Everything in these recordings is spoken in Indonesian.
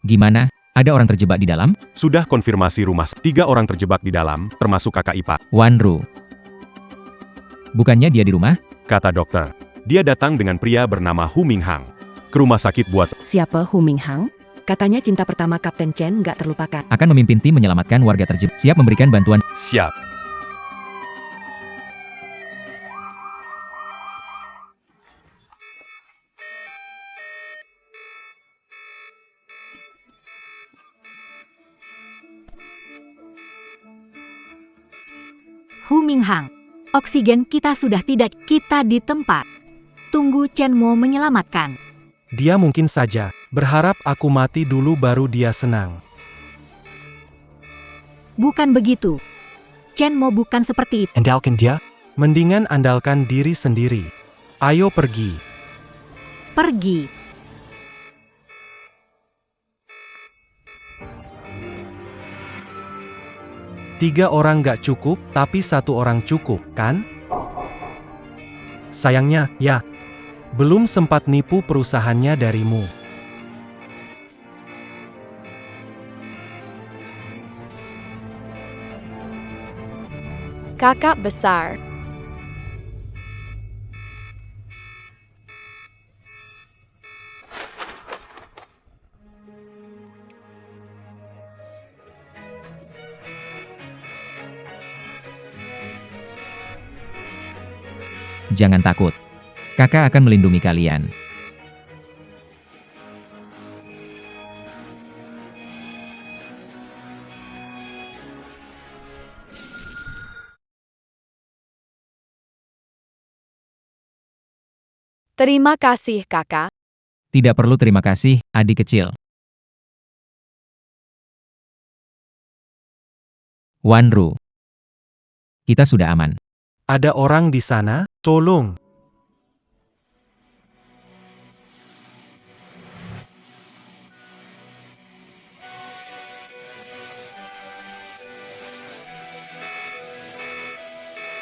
Gimana? Ada orang terjebak di dalam? Sudah konfirmasi rumah, 3 orang terjebak di dalam, termasuk kakak ipar, Wanru. Bukannya dia di rumah? kata dokter. Dia datang dengan pria bernama Hu Minghang ke rumah sakit buat Siapa Hu Minghang? Katanya cinta pertama Kapten Chen nggak terlupakan. Akan memimpin tim menyelamatkan warga terjebak. Siap memberikan bantuan. siap. Hu Minghang, oksigen kita sudah tidak, kita di tempat. Tunggu Chen Mo menyelamatkan. Dia mungkin saja berharap aku mati dulu baru dia senang. Bukan begitu. Chen Mo bukan seperti itu. Andalkan dia? Mendingan andalkan diri sendiri. Ayo pergi. Pergi. Tiga orang gak cukup, tapi 1 orang cukup, kan? Sayangnya, ya. Belum sempat nipu perusahaannya darimu. Kakak besar. Jangan takut. Kakak akan melindungi kalian. Terima kasih, Kakak. Tidak perlu terima kasih, adik kecil. Wanru. Kita sudah aman. Ada orang di sana? Tolong.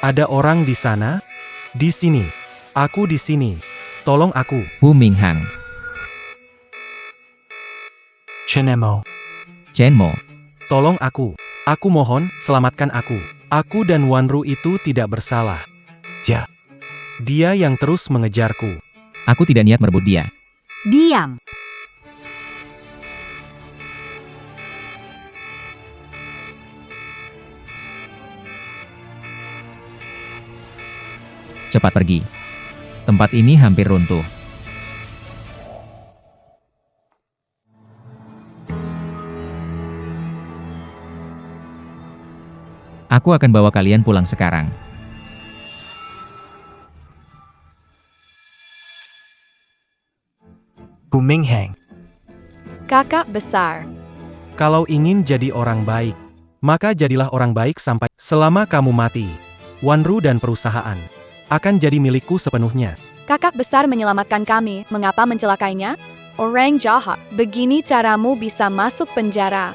Ada orang di sana? Di sini. Aku di sini. Tolong aku. Hu Minghang. Chenemo. Chen Mo. Tolong aku. Aku mohon, selamatkan aku. Aku dan Wanru itu tidak bersalah. Ya. Dia yang terus mengejarku. Aku tidak niat merebut dia. Diam. Cepat pergi. Tempat ini hampir runtuh. Aku akan bawa kalian pulang sekarang. Hu Minghang. Kakak besar. Kalau ingin jadi orang baik, maka jadilah orang baik sampai selama kamu mati. Wanru dan perusahaan akan jadi milikku sepenuhnya. Kakak besar menyelamatkan kami, mengapa mencelakainya? Orang jahat, begini caramu bisa masuk penjara.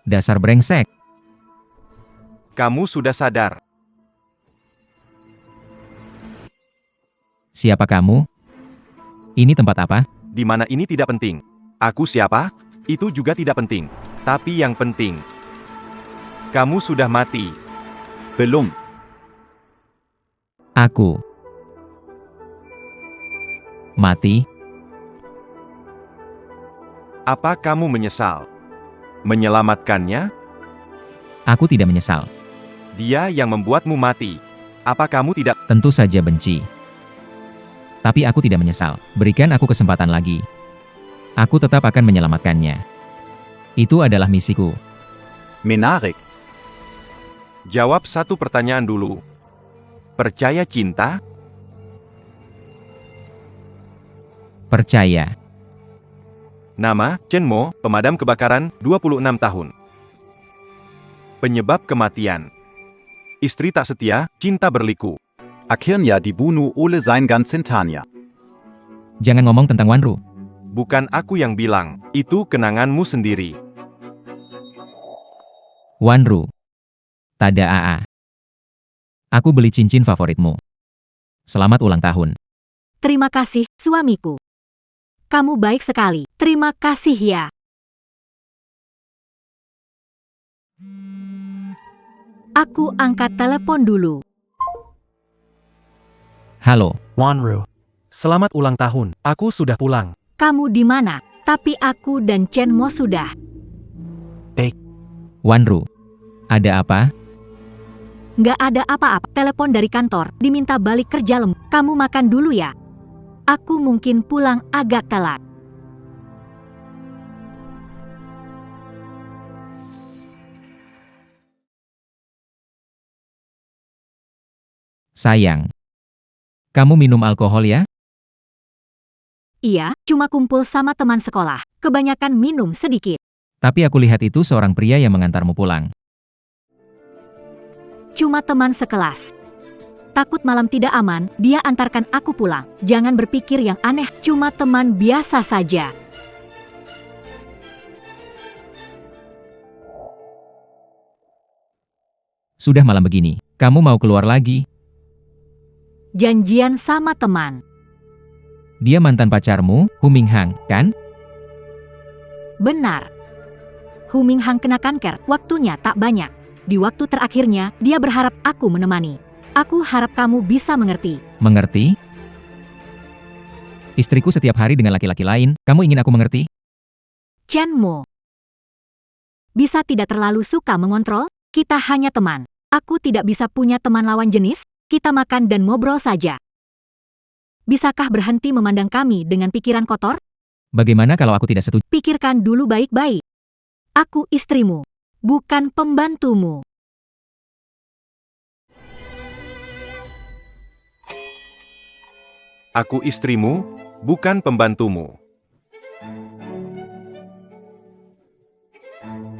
Dasar brengsek. Kamu sudah sadar. Siapa kamu? Ini tempat apa? Di mana ini tidak penting. Aku siapa? Itu juga tidak penting. Tapi yang penting, kamu sudah mati. Belum. Aku. Mati? Apa kamu menyesal? Menyelamatkannya? Aku tidak menyesal. Dia yang membuatmu mati. Apa kamu tidak? Tentu saja benci. Tapi aku tidak menyesal. Berikan aku kesempatan lagi. Aku tetap akan menyelamatkannya. Itu adalah misiku. Menarik. Jawab satu pertanyaan dulu. Percaya cinta? Percaya. Nama, Chen Mo, pemadam kebakaran, 26 tahun. Penyebab kematian. Istri tak setia, cinta berliku. Akhirnya dibunuh oleh sein Ganzentania. Jangan ngomong tentang Wanru. Bukan aku yang bilang, itu kenanganmu sendiri. Wanru. Tada AA. Aku beli cincin favoritmu. Selamat ulang tahun. Terima kasih, suamiku. Kamu baik sekali. Terima kasih ya. Aku angkat telepon dulu. Halo, Wanru. Selamat ulang tahun. Aku sudah pulang. Kamu di mana? Tapi aku dan Chen Mo sudah. Wanru. Ada apa? Nggak ada apa-apa. Telepon dari kantor. Diminta balik kerja lembur. Kamu makan dulu ya. Aku mungkin pulang agak telat. Sayang. Kamu minum alkohol ya? Iya, cuma kumpul sama teman sekolah. Kebanyakan minum sedikit. Tapi aku lihat itu seorang pria yang mengantarmu pulang. Cuma teman sekelas. Takut malam tidak aman, dia antarkan aku pulang. Jangan berpikir yang aneh, cuma teman biasa saja. Sudah malam begini, kamu mau keluar lagi? Janjian sama teman. Dia mantan pacarmu, Hu Minghang, kan? Benar. Hu Minghang kena kanker, waktunya tak banyak. Di waktu terakhirnya, dia berharap aku menemani. Aku harap kamu bisa mengerti. Mengerti? Istriku setiap hari dengan laki-laki lain, kamu ingin aku mengerti? Chen Mo. Bisa tidak terlalu suka mengontrol? Kita hanya teman. Aku tidak bisa punya teman lawan jenis, kita makan dan ngobrol saja. Bisakah berhenti memandang kami dengan pikiran kotor? Bagaimana kalau aku tidak setuju? Pikirkan dulu baik-baik. Aku istrimu, bukan pembantumu. Aku istrimu, bukan pembantumu.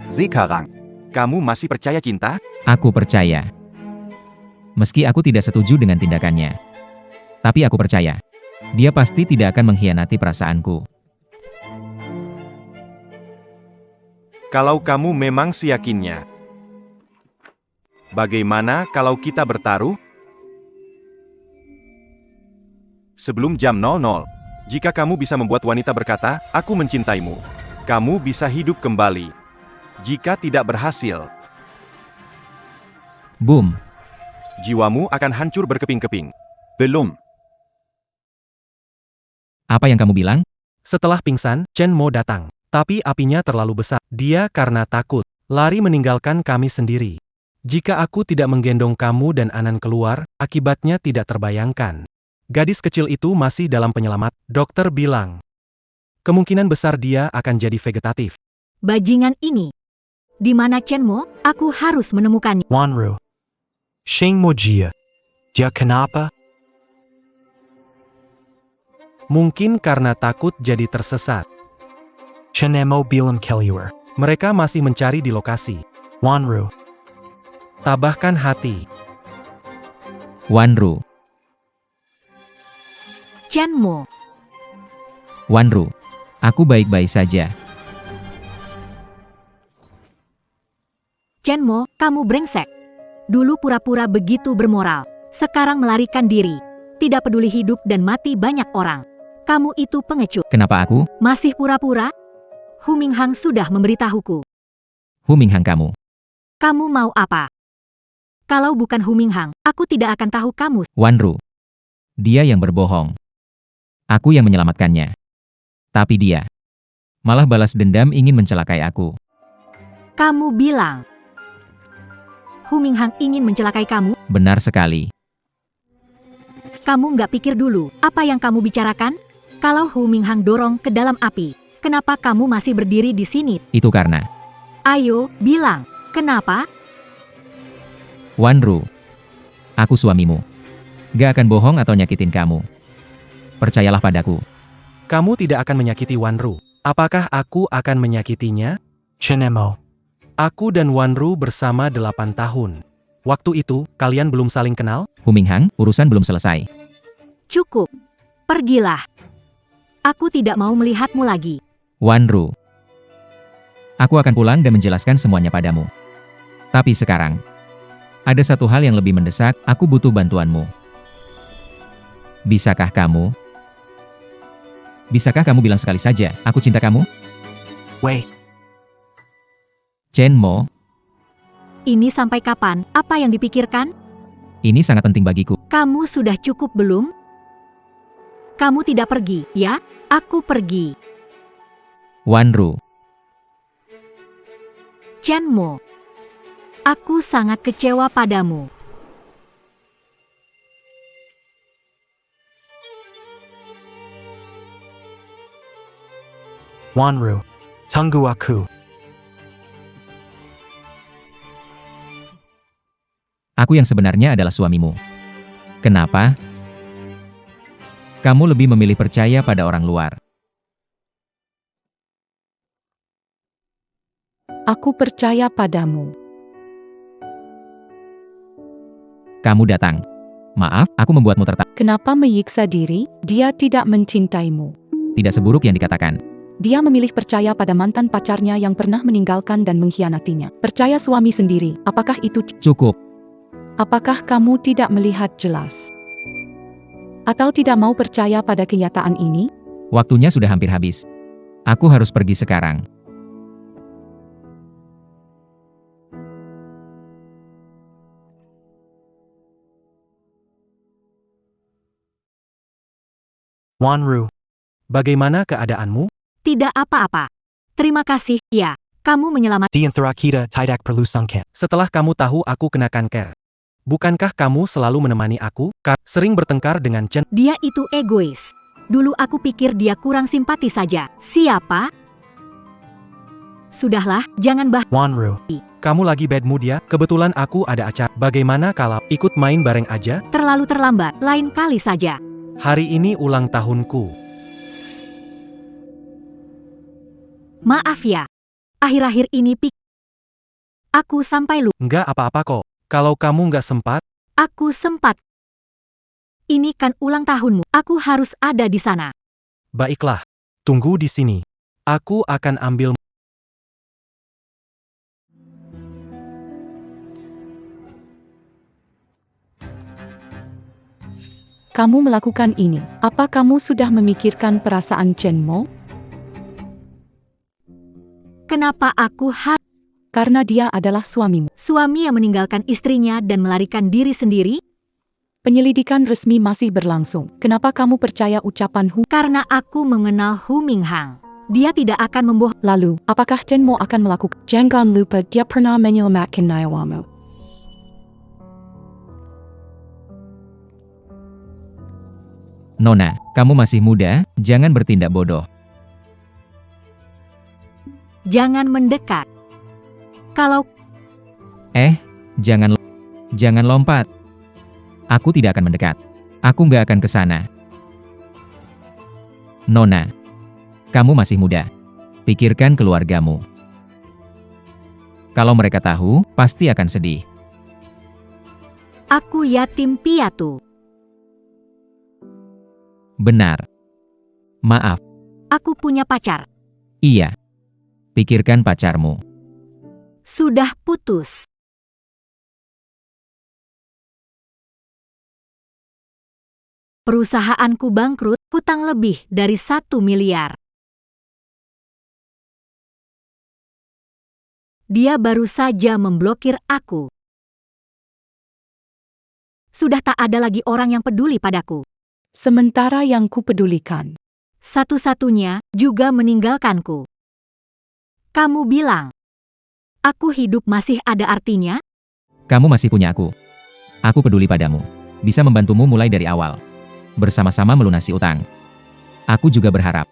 Zikarang, kamu masih percaya cinta? Aku percaya. Meski aku tidak setuju dengan tindakannya. Tapi aku percaya. Dia pasti tidak akan mengkhianati perasaanku. Kalau kamu memang seyakinnya. Bagaimana kalau kita bertaruh? Sebelum jam 00, jika kamu bisa membuat wanita berkata, aku mencintaimu, kamu bisa hidup kembali. Jika tidak berhasil, Boom. jiwamu akan hancur berkeping-keping. Belum. Apa yang kamu bilang? Setelah pingsan, Chen Mo datang. Tapi apinya terlalu besar. Dia karena takut, lari meninggalkan kami sendiri. Jika aku tidak menggendong kamu dan Anan keluar, akibatnya tidak terbayangkan. Gadis kecil itu masih dalam penyelamat, dokter bilang. Kemungkinan besar dia akan jadi vegetatif. Bajingan ini. Di mana Chen Mo? Aku harus menemukannya. Wanru. Sheng Mojia. Dia kenapa? Mungkin karena takut jadi tersesat. Chenemo bilam keluar. Mereka masih mencari di lokasi. Wanru. Tabahkan hati. Wanru. Chen Mo. Wanru. Aku baik-baik saja. Chen Mo, kamu brengsek. Dulu pura-pura begitu bermoral. Sekarang melarikan diri. Tidak peduli hidup dan mati banyak orang. Kamu itu pengecut. Kenapa aku? Masih pura-pura? Hu Minghang sudah memberitahuku. Hu Minghang kamu. Kamu mau apa? Kalau bukan Hu Minghang, aku tidak akan tahu kamu. Wanru. Dia yang berbohong. Aku yang menyelamatkannya. Tapi dia malah balas dendam ingin mencelakai aku. Kamu bilang Hu Minghang ingin mencelakai kamu? Benar sekali. Kamu nggak pikir dulu, apa yang kamu bicarakan? Kalau Hu Minghang dorong ke dalam api, kenapa kamu masih berdiri di sini? Itu karena Ayo, bilang, kenapa? Wanru. Aku suamimu. Gak akan bohong atau nyakitin kamu. Percayalah padaku. Kamu tidak akan menyakiti Wanru. Apakah aku akan menyakitinya? Chenemo. Aku dan Wanru bersama 8 tahun. Waktu itu, kalian belum saling kenal? Hu Minghang, urusan belum selesai. Cukup. Pergilah. Aku tidak mau melihatmu lagi. Wanru. Aku akan pulang dan menjelaskan semuanya padamu. Tapi sekarang, ada satu hal yang lebih mendesak, aku butuh bantuanmu. Bisakah kamu bilang sekali saja, aku cinta kamu? Wait. Chen Mo, Ini sampai kapan? Apa yang dipikirkan? ini sangat penting bagiku. Kamu sudah cukup belum? Kamu tidak pergi, ya? Aku pergi. Wanru. Chen Mo. Aku sangat kecewa padamu. Wanru. Tunggu aku. Aku yang sebenarnya adalah suamimu. Kenapa? Kamu lebih memilih percaya pada orang luar. Aku percaya padamu. Kamu datang. Maaf, aku membuatmu tertawa. Kenapa menyiksa diri? Dia tidak mencintaimu. Tidak seburuk yang dikatakan. Dia memilih percaya pada mantan pacarnya yang pernah meninggalkan dan mengkhianatinya. Percaya suami sendiri. Apakah itu? Cukup. Apakah kamu tidak melihat jelas? Atau tidak mau percaya pada kenyataan ini? Waktunya sudah hampir habis. Aku harus pergi sekarang. Wanru. Bagaimana keadaanmu? Tidak apa-apa. Terima kasih, ya. Kamu menyelamatkan. Di antara kita tidak perlu sungkan. Setelah kamu tahu aku kena kanker. Bukankah kamu selalu menemani aku? Sering bertengkar dengan Chen. Dia itu egois. Dulu aku pikir dia kurang simpati saja. Siapa? Sudahlah, jangan Wanru. Kamu lagi bad mood ya? Kebetulan aku ada acara. Bagaimana kalau ikut main bareng aja? terlalu terlambat. Lain kali saja. Hari ini ulang tahunku. Maaf ya. Akhir-akhir ini aku sampai lupa. Nggak apa-apa kok. Kalau kamu nggak sempat, Aku sempat. Ini kan ulang tahunmu. Aku harus ada di sana. baiklah. Tunggu di sini. Aku akan ambil. Kamu melakukan ini. Apa kamu sudah memikirkan perasaan Chen Mo? Kenapa aku harus? Karena dia adalah suamimu. Suami yang meninggalkan istrinya dan melarikan diri sendiri? Penyelidikan resmi masih berlangsung. Kenapa kamu percaya ucapan Hu? Karena aku mengenal Hu Minghang. Dia tidak akan membohong. Lalu, apakah Chen Mo akan melakukan? Jangan lupa dia pernah menyelamatkan nyawamu. Nona, kamu masih muda, jangan bertindak bodoh. Jangan mendekat. Kalau Jangan lompat. Aku tidak akan mendekat. Aku nggak akan ke sana. Nona, kamu masih muda. Pikirkan keluargamu. Kalau mereka tahu, pasti akan sedih. aku yatim piatu. Benar. Maaf, Aku punya pacar. iya. Pikirkan pacarmu. Sudah putus. Perusahaanku bangkrut, hutang lebih dari 1 miliar. Dia baru saja memblokir aku. Sudah tak ada lagi orang yang peduli padaku. Sementara yang kupedulikan. Satu-satunya juga meninggalkanku. Kamu bilang, aku hidup masih ada artinya? Kamu masih punya aku. Aku peduli padamu. Bisa membantumu mulai dari awal. Bersama-sama melunasi utang. Aku juga berharap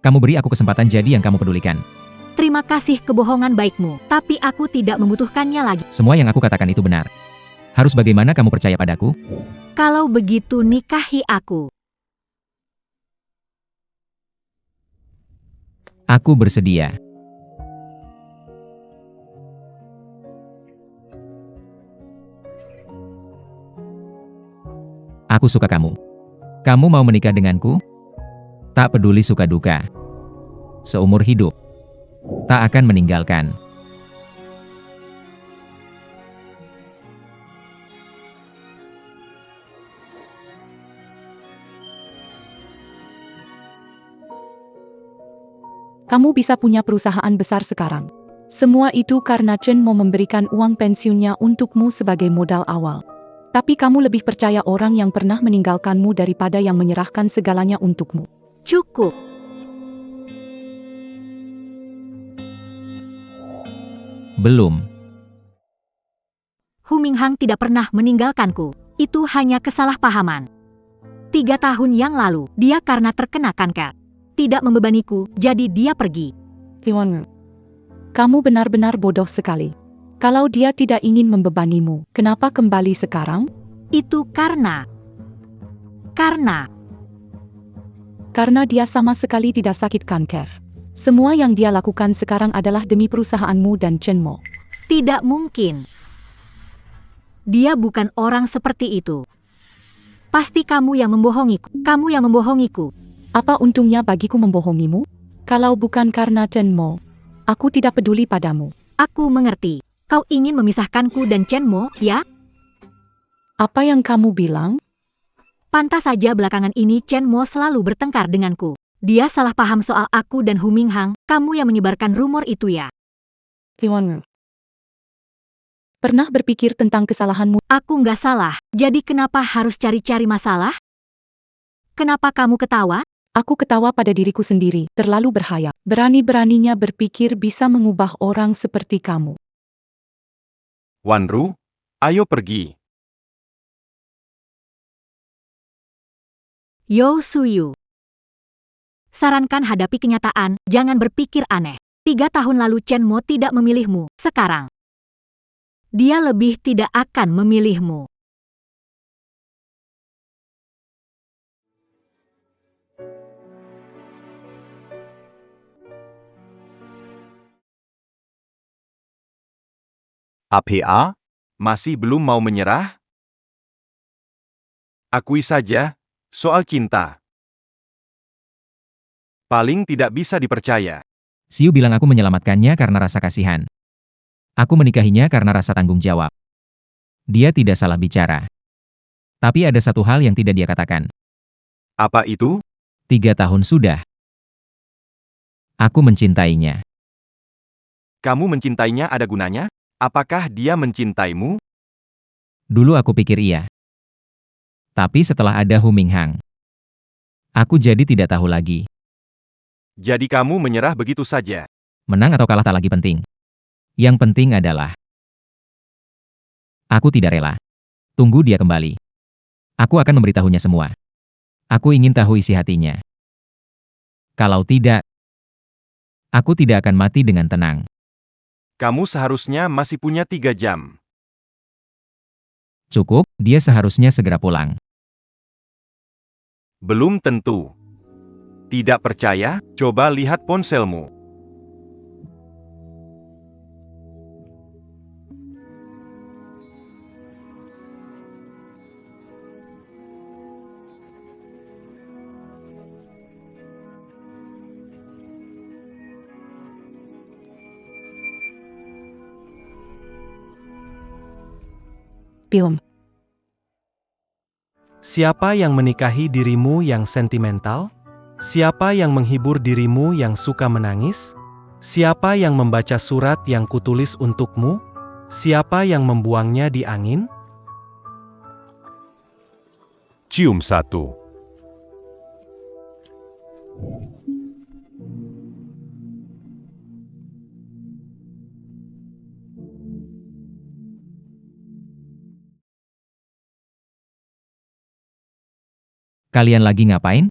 kamu beri aku kesempatan jadi yang kamu pedulikan. Terima kasih kebohongan baikmu, tapi aku tidak membutuhkannya lagi. Semua yang aku katakan itu benar. Harus bagaimana kamu percaya padaku? Kalau begitu nikahi aku. Aku bersedia. Aku suka kamu. Kamu mau menikah denganku? Tak peduli suka duka. Seumur hidup. Tak akan meninggalkan. Kamu bisa punya perusahaan besar sekarang. Semua itu karena Chen mau memberikan uang pensiunnya untukmu sebagai modal awal. Tapi kamu lebih percaya orang yang pernah meninggalkanmu daripada yang menyerahkan segalanya untukmu. Cukup. Belum. Hu Minghang tidak pernah meninggalkanku. Itu hanya kesalahpahaman. 3 tahun yang lalu, dia karena terkena kanker. Tidak membebaniku, jadi dia pergi. Kiwon, kamu benar-benar bodoh sekali. Kalau dia tidak ingin membebanimu, kenapa kembali sekarang? Itu karena Dia sama sekali tidak sakit kanker. Semua yang dia lakukan sekarang adalah demi perusahaanmu dan Chen Mo. tidak mungkin. Dia bukan orang seperti itu. Pasti kamu yang membohongiku. Apa untungnya bagiku membohongimu? Kalau bukan karena Chen Mo, aku tidak peduli padamu. Aku mengerti. Kau ingin memisahkanku dan Chen Mo, ya? Apa yang kamu bilang? Pantas saja belakangan ini Chen Mo selalu bertengkar denganku. Dia salah paham soal aku dan Hu Minghang. Kamu yang menyebarkan rumor itu ya? Kiwon, pernah berpikir tentang kesalahanmu? Aku nggak salah. Jadi kenapa harus cari-cari masalah? Kenapa kamu ketawa? Aku ketawa pada diriku sendiri, terlalu berhayal. Berani-beraninya berpikir bisa mengubah orang seperti kamu. Wanru, ayo pergi. Yo Suyu. Sarankan hadapi kenyataan, jangan berpikir aneh. 3 tahun lalu Chen Mo tidak memilihmu, sekarang dia lebih tidak akan memilihmu. APA? Masih belum mau menyerah? Akui saja, soal cinta. Paling tidak bisa dipercaya. Xiu bilang aku menyelamatkannya karena rasa kasihan. Aku menikahinya karena rasa tanggung jawab. Dia tidak salah bicara. Tapi ada satu hal yang tidak dia katakan. Apa itu? 3 tahun sudah. Aku mencintainya. Kamu mencintainya ada gunanya? Apakah dia mencintaimu? Dulu aku pikir iya. Tapi setelah ada Hu Minghang, aku jadi tidak tahu lagi. Jadi kamu menyerah begitu saja. Menang atau kalah tak lagi penting. Yang penting adalah aku tidak rela. Tunggu dia kembali. Aku akan memberitahunya semua. Aku ingin tahu isi hatinya. Kalau tidak, aku tidak akan mati dengan tenang. Kamu seharusnya masih punya 3 jam. Cukup, dia seharusnya segera pulang. Belum tentu. Tidak percaya? Coba lihat ponselmu. Film. Siapa yang menikahi dirimu yang sentimental? Siapa yang menghibur dirimu yang suka menangis? Siapa yang membaca surat yang kutulis untukmu? Siapa yang membuangnya di angin? Cium 1. Kalian lagi ngapain?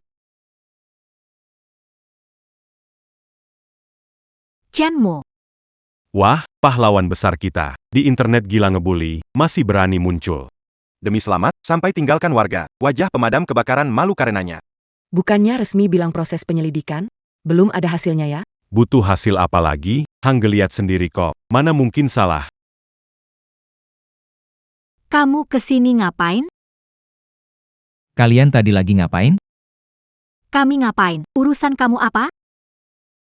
Chen Mo. Wah, pahlawan besar kita. Di internet gila ngebully, masih berani muncul. Demi selamat, sampai tinggalkan warga. Wajah pemadam kebakaran malu karenanya. Bukannya resmi bilang proses penyelidikan? Belum ada hasilnya ya? Butuh hasil apa lagi? Hang lihat sendiri kok. Mana mungkin salah. Kamu kesini ngapain? Kalian tadi lagi ngapain? Kami ngapain? Urusan kamu apa?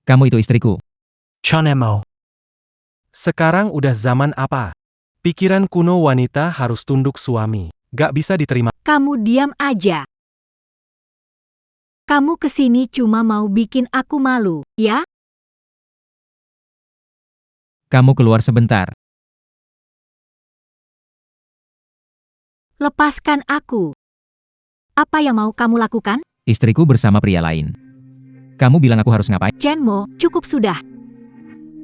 Kamu itu istriku. Chun Mo. Sekarang udah zaman apa? Pikiran kuno wanita harus tunduk suami. Gak bisa diterima. Kamu diam aja. Kamu kesini cuma mau bikin aku malu, ya? Kamu keluar sebentar. Lepaskan aku. Apa yang mau kamu lakukan? Istriku bersama pria lain. Kamu bilang aku harus ngapain? Chen Mo, cukup sudah.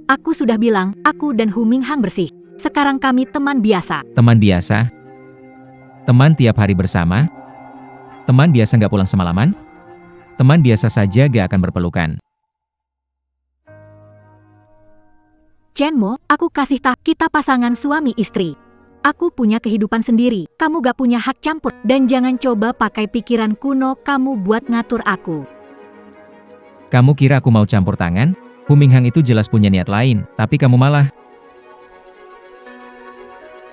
Aku sudah bilang, aku dan Hu Minghang bersih. Sekarang kami teman biasa. Teman biasa? Teman tiap hari bersama? Teman biasa nggak pulang semalaman? Teman biasa saja gak akan berpelukan. Chen Mo, aku kasih tahu kita pasangan suami istri. Aku punya kehidupan sendiri, kamu gak punya hak campur. Dan jangan coba pakai pikiran kuno kamu buat ngatur aku. Kamu kira aku mau campur tangan? Hu Minghang itu jelas punya niat lain, tapi kamu malah...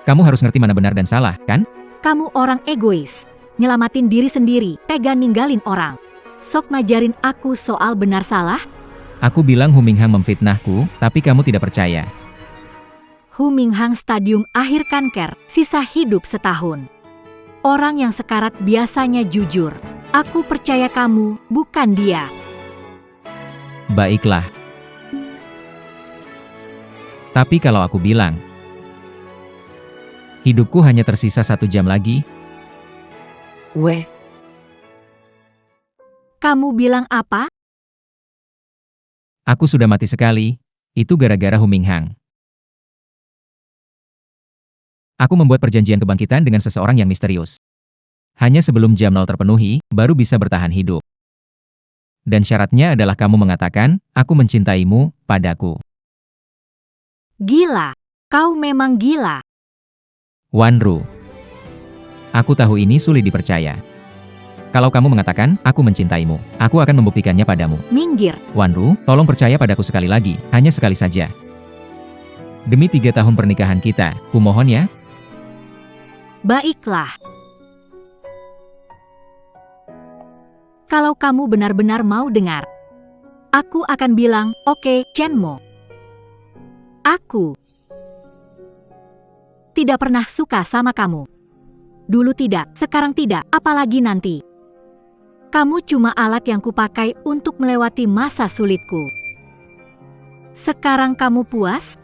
Kamu harus ngerti mana benar dan salah, kan? Kamu orang egois. Nyelamatin diri sendiri, tega ninggalin orang. Sok ngajarin aku soal benar salah? Aku bilang Hu Minghang memfitnahku, tapi kamu tidak percaya. Hu Minghang stadium akhir kanker, sisa hidup setahun. Orang yang sekarat biasanya jujur. Aku percaya kamu, bukan dia. Baiklah. Tapi kalau aku bilang, hidupku hanya tersisa 1 jam lagi, Weh, Kamu bilang apa? aku sudah mati sekali, itu gara-gara Hu Minghang. Aku membuat perjanjian kebangkitan dengan seseorang yang misterius. Hanya sebelum jam 0 terpenuhi, baru bisa bertahan hidup. Dan syaratnya adalah kamu mengatakan, aku mencintaimu, padaku. Gila. Kau memang gila. Wanru. Aku tahu ini sulit dipercaya. Kalau kamu mengatakan, aku mencintaimu, aku akan membuktikannya padamu. Minggir. Wanru, tolong percaya padaku sekali lagi, hanya sekali saja. Demi 3 tahun pernikahan kita, kumohon ya. Baiklah. Kalau kamu benar-benar mau dengar, aku akan bilang, oke, Chen Mo. Aku tidak pernah suka sama kamu. Dulu tidak, sekarang tidak, apalagi nanti. Kamu cuma alat yang kupakai untuk melewati masa sulitku. Sekarang kamu puas?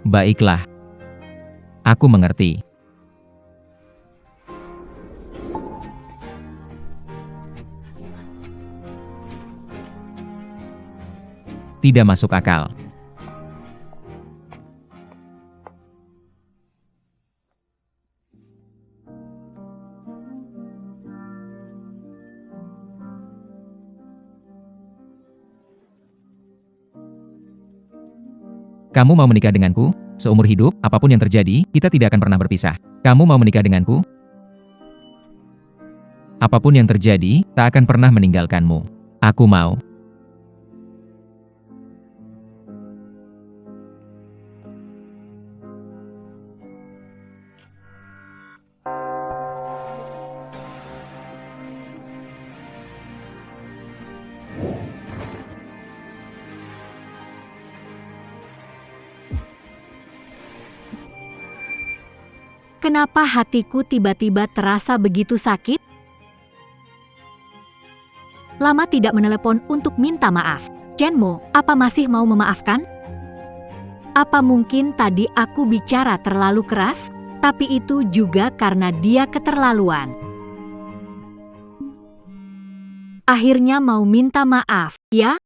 Baiklah. Aku mengerti. Tidak masuk akal. Kamu mau menikah denganku? Seumur hidup, apapun yang terjadi, kita tidak akan pernah berpisah. Kamu mau menikah denganku? Apapun yang terjadi, tak akan pernah meninggalkanmu. Aku mau. Kenapa hatiku tiba-tiba terasa begitu sakit? Lama tidak menelepon untuk minta maaf. Chen Mo, apa masih mau memaafkan? Apa mungkin tadi aku bicara terlalu keras? Tapi itu juga karena dia keterlaluan. Akhirnya mau minta maaf, ya?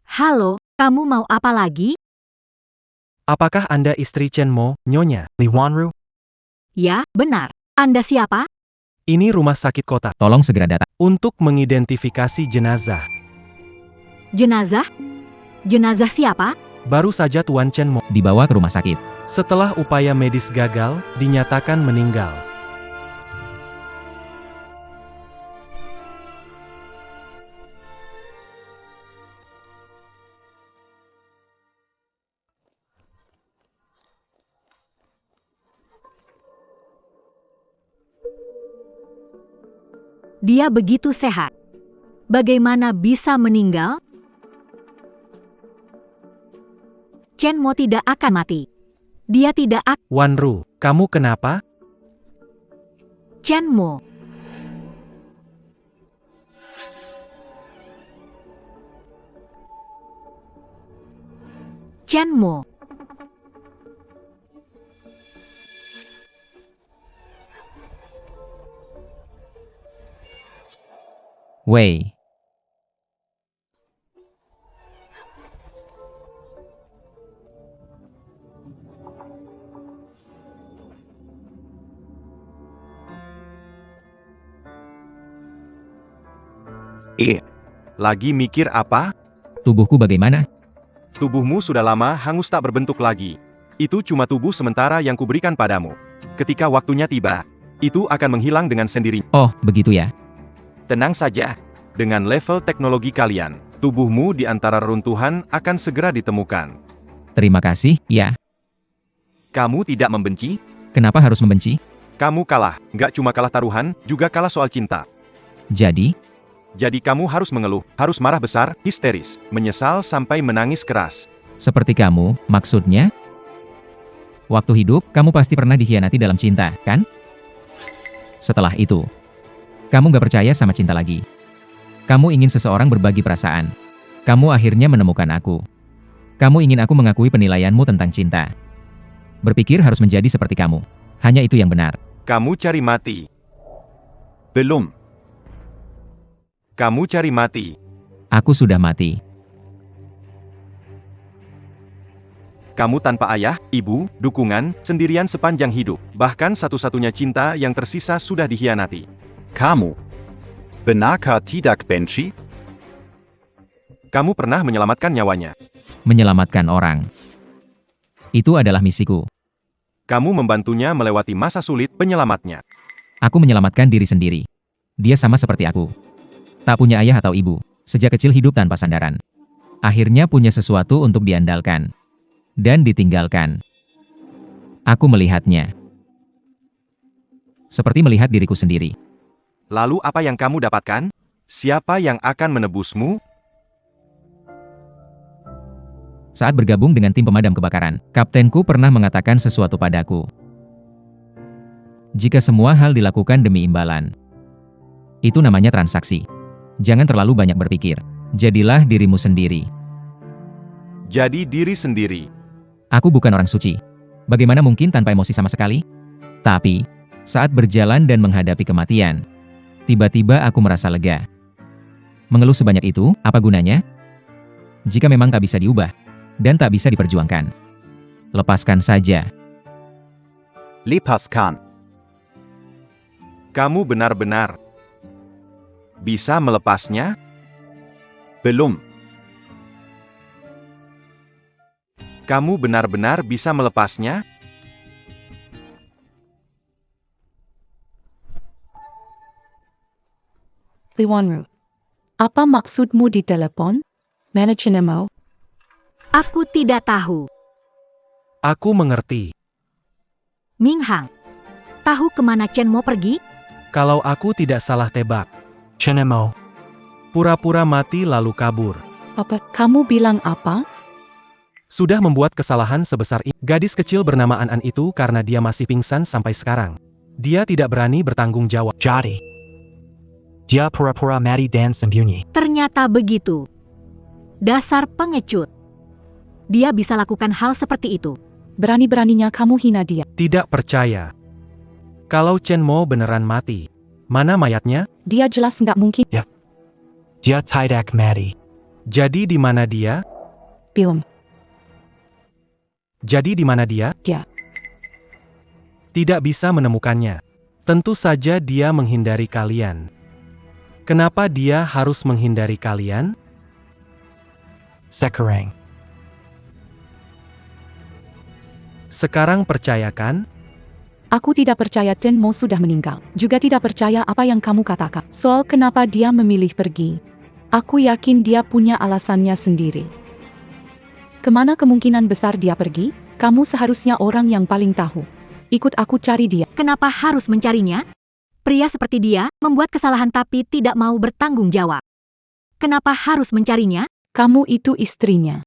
Halo, kamu mau apa lagi? Apakah Anda istri Chen Mo, Nyonya? Li Wanru. Ya, benar. Anda siapa? Ini rumah sakit kota. Tolong segera datang. Untuk mengidentifikasi jenazah. Jenazah? Jenazah siapa? Baru saja Tuan Chen Mo, Dibawa ke rumah sakit. setelah upaya medis gagal, dinyatakan meninggal. Dia begitu sehat. Bagaimana bisa meninggal? Chen Mo tidak akan mati. Dia tidak akan... Wanru, kamu kenapa? Chen Mo. Chen Mo. Wei. Lagi mikir apa? Tubuhku bagaimana? Tubuhmu sudah lama hangus tak berbentuk lagi. Itu cuma tubuh sementara yang kuberikan padamu. Ketika waktunya tiba, itu akan menghilang dengan sendiri. Oh, begitu ya. Tenang saja. Dengan level teknologi kalian, tubuhmu di antara reruntuhan akan segera ditemukan. Terima kasih, ya. Kamu tidak membenci? Kenapa harus membenci? Kamu kalah. Nggak cuma kalah taruhan, juga kalah soal cinta. Jadi kamu harus mengeluh, harus marah besar, histeris, menyesal sampai menangis keras. seperti kamu, maksudnya? Waktu hidup, kamu pasti pernah dikhianati dalam cinta, kan? Setelah itu, kamu gak percaya sama cinta lagi. Kamu ingin seseorang berbagi perasaan. Kamu akhirnya menemukan aku. Kamu ingin aku mengakui penilaianmu tentang cinta. Berpikir harus menjadi seperti kamu. Hanya itu yang benar. Kamu cari mati. Belum. Kamu cari mati. Aku sudah mati. Kamu tanpa ayah, ibu, dukungan, sendirian sepanjang hidup. Bahkan satu-satunya cinta yang tersisa sudah dikhianati. Kamu benarkah tidak benci? Kamu pernah menyelamatkan nyawanya. Menyelamatkan orang. Itu adalah misiku. Kamu membantunya melewati masa sulit penyelamatnya. Aku menyelamatkan diri sendiri. Dia sama seperti aku. Tak punya ayah atau ibu. Sejak kecil hidup tanpa sandaran. Akhirnya punya sesuatu untuk diandalkan. Dan ditinggalkan. Aku melihatnya. Seperti melihat diriku sendiri. Lalu apa yang kamu dapatkan? Siapa yang akan menebusmu? Saat bergabung dengan tim pemadam kebakaran, kaptenku pernah mengatakan sesuatu padaku. Jika semua hal dilakukan demi imbalan, itu namanya transaksi. Jangan terlalu banyak berpikir. Jadilah dirimu sendiri. Jadi diri sendiri. Aku bukan orang suci. Bagaimana mungkin tanpa emosi sama sekali? Tapi, saat berjalan dan menghadapi kematian, tiba-tiba aku merasa lega. Mengeluh sebanyak itu, apa gunanya? Jika memang tak bisa diubah, dan tak bisa diperjuangkan. Lepaskan saja. Lepaskan. Kamu benar-benar bisa melepasnya? Belum. Kamu benar-benar bisa melepasnya? Liwanru, apa maksudmu di telepon? Manajenemo? Aku tidak tahu. Aku mengerti. Ming Hang, tahu kemana Chen Mo pergi? Kalau aku tidak salah tebak, Chenemo. pura-pura mati lalu kabur. Apa kamu bilang apa? Sudah membuat kesalahan sebesar ini. Gadis kecil bernama An itu karena dia masih pingsan sampai sekarang. Dia tidak berani bertanggung jawab. Jadi. Dia pura-pura mati dan sembunyi. Ternyata begitu. Dasar pengecut. Dia bisa lakukan hal seperti itu. Berani-beraninya kamu hina dia. Tidak percaya. Kalau Chen Mo beneran mati, mana mayatnya? Dia jelas nggak mungkin. Dia tidak mati. Jadi di mana dia? Belum. Jadi di mana dia? Dia. Tidak bisa menemukannya. Tentu saja dia menghindari kalian. Kenapa dia harus menghindari kalian? Sekarang. Sekarang percayakan? Aku tidak percaya Chen Mo sudah meninggal. Juga tidak percaya apa yang kamu katakan. Soal kenapa dia memilih pergi. Aku yakin dia punya alasannya sendiri. Kemana kemungkinan besar dia pergi? Kamu seharusnya orang yang paling tahu. Ikut aku cari dia. Kenapa harus mencarinya? Pria seperti dia membuat kesalahan tapi tidak mau bertanggung jawab. Kenapa harus mencarinya? Kamu itu istrinya.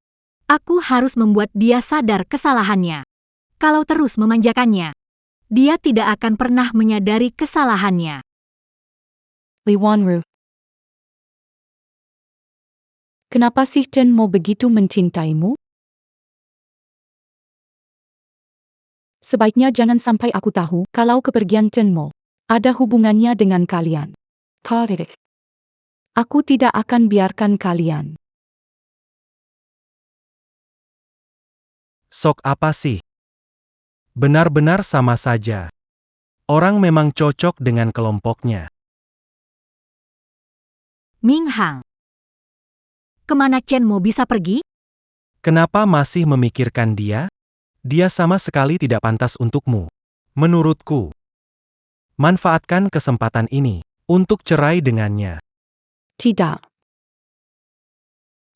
Aku harus membuat dia sadar kesalahannya. Kalau terus memanjakannya, dia tidak akan pernah menyadari kesalahannya. Lee Wanru. Kenapa sih Chen Mo begitu mencintaimu? Sebaiknya jangan sampai aku tahu kalau kepergian Chen Mo ada hubungannya dengan kalian. Karek. Aku tidak akan biarkan kalian. Sok apa sih? Benar-benar sama saja. Orang memang cocok dengan kelompoknya. Ming Hang. Kemana Chen Mo bisa pergi? Kenapa masih memikirkan dia? Dia sama sekali tidak pantas untukmu. Menurutku. Manfaatkan kesempatan ini untuk cerai dengannya. Tidak.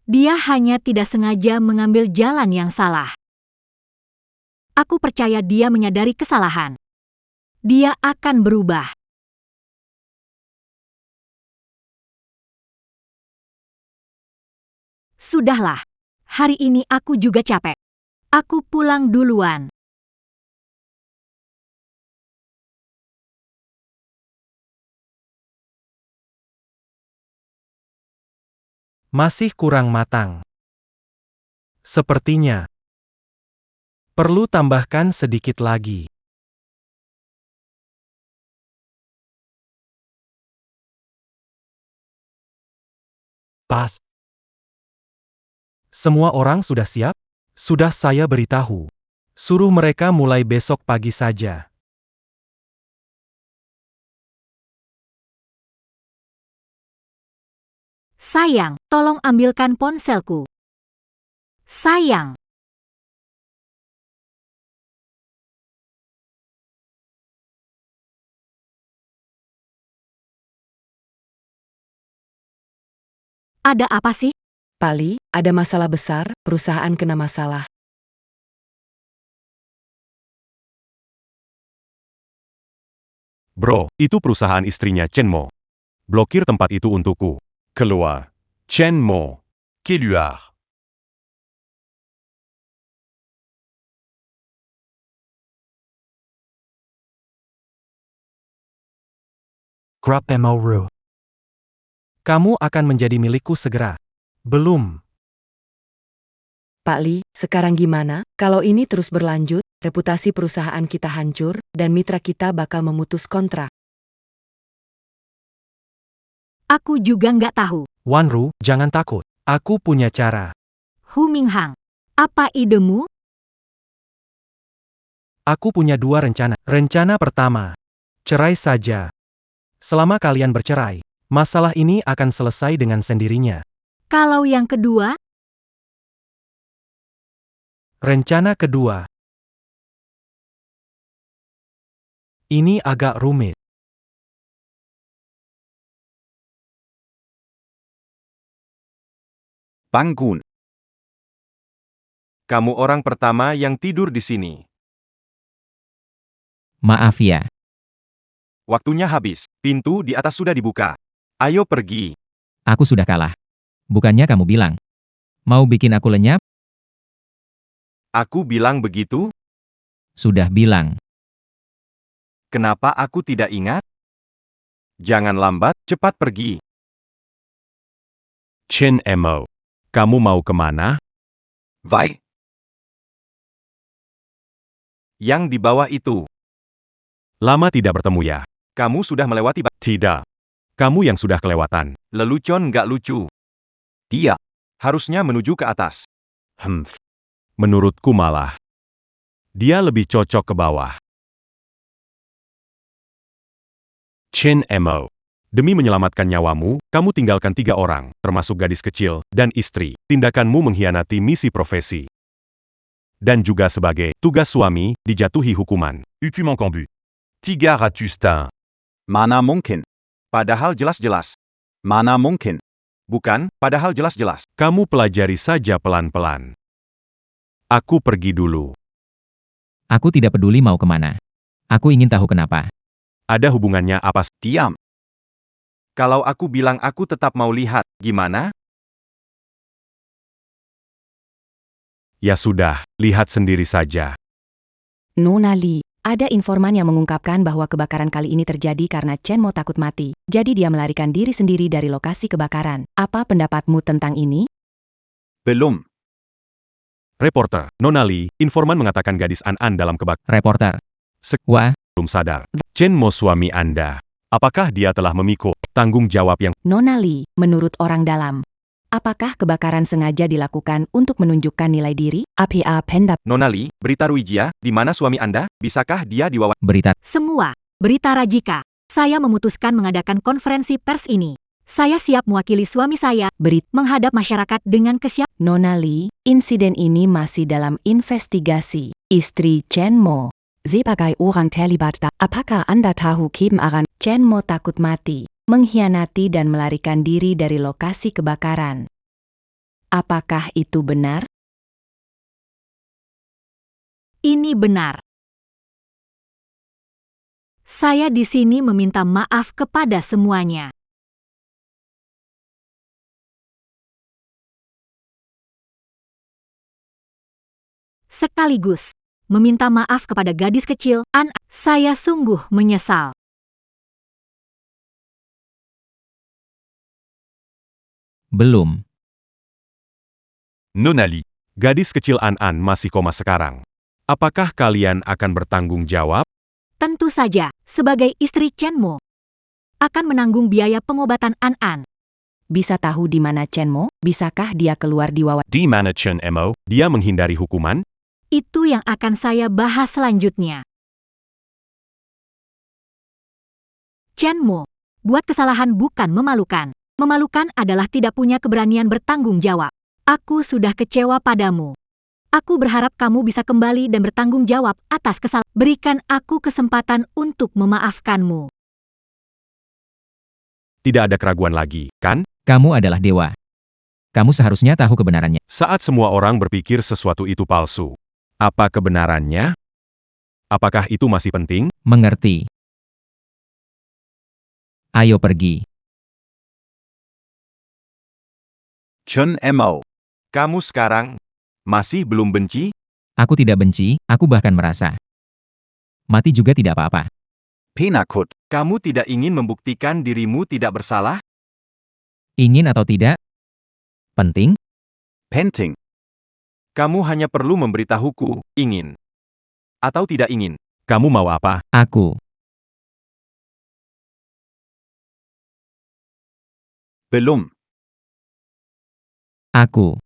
Dia hanya tidak sengaja mengambil jalan yang salah. Aku percaya dia menyadari kesalahan. Dia akan berubah. Sudahlah. Hari ini aku juga capek. Aku pulang duluan. Masih kurang matang. Sepertinya. Perlu tambahkan sedikit lagi. Pas. Semua orang sudah siap? Sudah saya beritahu. Suruh mereka mulai besok pagi saja. Sayang, tolong ambilkan ponselku. Sayang. Ada apa sih? Pak Lee, ada masalah besar, perusahaan kena masalah. Bro, itu perusahaan istrinya Chen Mo. Blokir tempat itu untukku. Keluar. Chen Mo. Keluar. Grab Ru. Kamu akan menjadi milikku segera. Belum. Pak Lee, sekarang gimana? Kalau ini terus berlanjut, reputasi perusahaan kita hancur, dan mitra kita bakal memutus kontrak. Aku juga nggak tahu. Wanru, jangan takut. Aku punya cara. Hu Minghang, apa idemu? Aku punya dua rencana. Rencana pertama. Cerai saja. Selama kalian bercerai, masalah ini akan selesai dengan sendirinya. Kalau yang kedua, Rencana kedua. Ini agak rumit. Bangun. Kamu orang pertama yang tidur di sini. Maaf ya. Waktunya habis. Pintu di atas sudah dibuka. Ayo pergi. Aku sudah kalah. Bukannya kamu bilang. Mau bikin aku lenyap? Aku bilang begitu? Sudah bilang. Kenapa aku tidak ingat? Jangan lambat, cepat pergi. Chen Mo. Kamu mau kemana? Vai. Yang di bawah itu. Lama tidak bertemu ya. Kamu sudah melewati Tidak. Kamu yang sudah kelewatan. Lelucon nggak lucu. Dia. Harusnya menuju ke atas. Menurutku malah. Dia lebih cocok ke bawah. Chen Mo. Demi menyelamatkan nyawamu, kamu tinggalkan 3 orang, termasuk gadis kecil, dan istri. Tindakanmu mengkhianati misi profesi. Dan juga sebagai tugas suami, dijatuhi hukuman. Tu m'entends? Tiga Ratustin. Mana mungkin. Padahal jelas-jelas. Mana mungkin. Bukan, padahal jelas-jelas. Kamu pelajari saja pelan-pelan. Aku pergi dulu. Aku tidak peduli mau kemana. Aku ingin tahu kenapa. Ada hubungannya apa? Diam. Kalau aku bilang aku tetap mau lihat, gimana? Ya sudah, lihat sendiri saja. Nona Lee, ada informan yang mengungkapkan bahwa kebakaran kali ini terjadi karena Chen Mo takut mati, jadi dia melarikan diri sendiri dari lokasi kebakaran. Apa pendapatmu tentang ini? Belum. Reporter, Nona Lee, informan mengatakan gadis An dalam kebakaran. Reporter. Wah, Belum sadar. Chen Mo suami Anda. Apakah dia telah memikul tanggung jawab yang... Nona Lee, menurut orang dalam, apakah kebakaran sengaja dilakukan untuk menunjukkan nilai diri? APA pendap. Nona Lee, berita Ruijia, di mana suami Anda? Bisakah dia diwawancara? berita. Semua, berita Rajika. Saya memutuskan mengadakan konferensi pers ini. Saya siap mewakili suami saya, menghadap masyarakat dengan kesiapan. Nona Lee, insiden ini masih dalam investigasi. Istri Chen Mo, sebagai orang terlibat, apakah Anda tahu kebenaran? Chen Mo takut mati, mengkhianati dan melarikan diri dari lokasi kebakaran. Apakah itu benar? Ini benar. Saya di sini meminta maaf kepada semuanya. Sekaligus, meminta maaf kepada gadis kecil, An. Saya sungguh menyesal. Belum. Nona Lee, gadis kecil An masih koma sekarang. Apakah kalian akan bertanggung jawab? Tentu saja, sebagai istri Chen Mo, akan menanggung biaya pengobatan An. Bisa tahu di mana Chen Mo? Bisakah dia keluar di wawancara? Di mana Chen Mo? Dia menghindari hukuman? Itu yang akan saya bahas selanjutnya. Chen Mo, buat kesalahan bukan memalukan. Memalukan adalah tidak punya keberanian bertanggung jawab. Aku sudah kecewa padamu. Aku berharap kamu bisa kembali dan bertanggung jawab atas kesalahan. Berikan aku kesempatan untuk memaafkanmu. Tidak ada keraguan lagi, kan? Kamu adalah dewa. Kamu seharusnya tahu kebenarannya. Saat semua orang berpikir sesuatu itu palsu. Apa kebenarannya? Apakah itu masih penting? Mengerti. Ayo pergi. Chen Mo. Kamu sekarang masih belum benci? Aku tidak benci, aku bahkan merasa. Mati juga tidak apa-apa. Penakut. Kamu tidak ingin membuktikan dirimu tidak bersalah? Ingin atau tidak? Penting? Penting. Kamu hanya perlu memberitahuku, ingin atau tidak ingin. Kamu mau apa? Aku. Belum. Aku.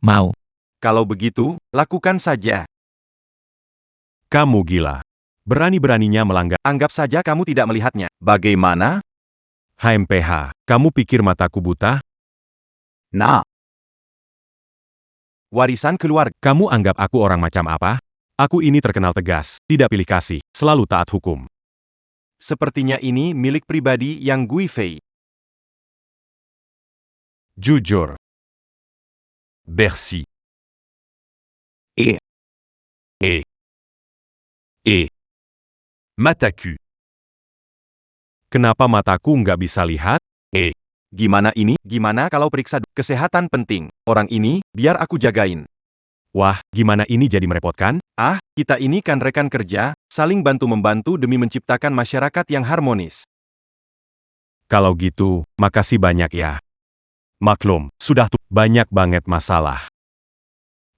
Mau. Kalau begitu, lakukan saja. Kamu gila. Berani-beraninya melanggar. Anggap saja kamu tidak melihatnya. Bagaimana? HMPH, kamu pikir mataku buta? Nah. Warisan keluarga. Kamu anggap aku orang macam apa? Aku ini terkenal tegas, tidak pilih kasih, selalu taat hukum. Sepertinya ini milik pribadi yang Gui Fei. Jujur. Bercy. E. Mataku. Kenapa mataku nggak bisa lihat? Gimana ini? Gimana kalau periksa kesehatan penting? Orang ini, biar aku jagain. Wah, gimana ini jadi merepotkan? Ah, kita ini kan rekan kerja, saling bantu-membantu demi menciptakan masyarakat yang harmonis. Kalau gitu, makasih banyak ya. Maklum, sudah tuh, banyak banget masalah.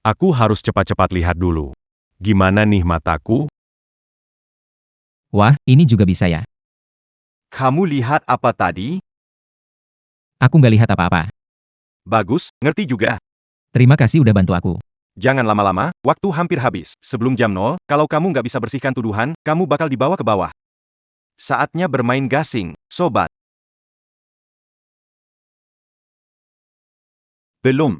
Aku harus cepat-cepat lihat dulu. Gimana nih mataku? Wah, ini juga bisa ya. Kamu lihat apa tadi? Aku nggak lihat apa-apa. Bagus, ngerti juga. Terima kasih udah bantu aku. Jangan lama-lama, waktu hampir habis. Sebelum jam 0, kalau kamu nggak bisa bersihkan tuduhan, kamu bakal dibawa ke bawah. Saatnya bermain gasing, sobat. Belum.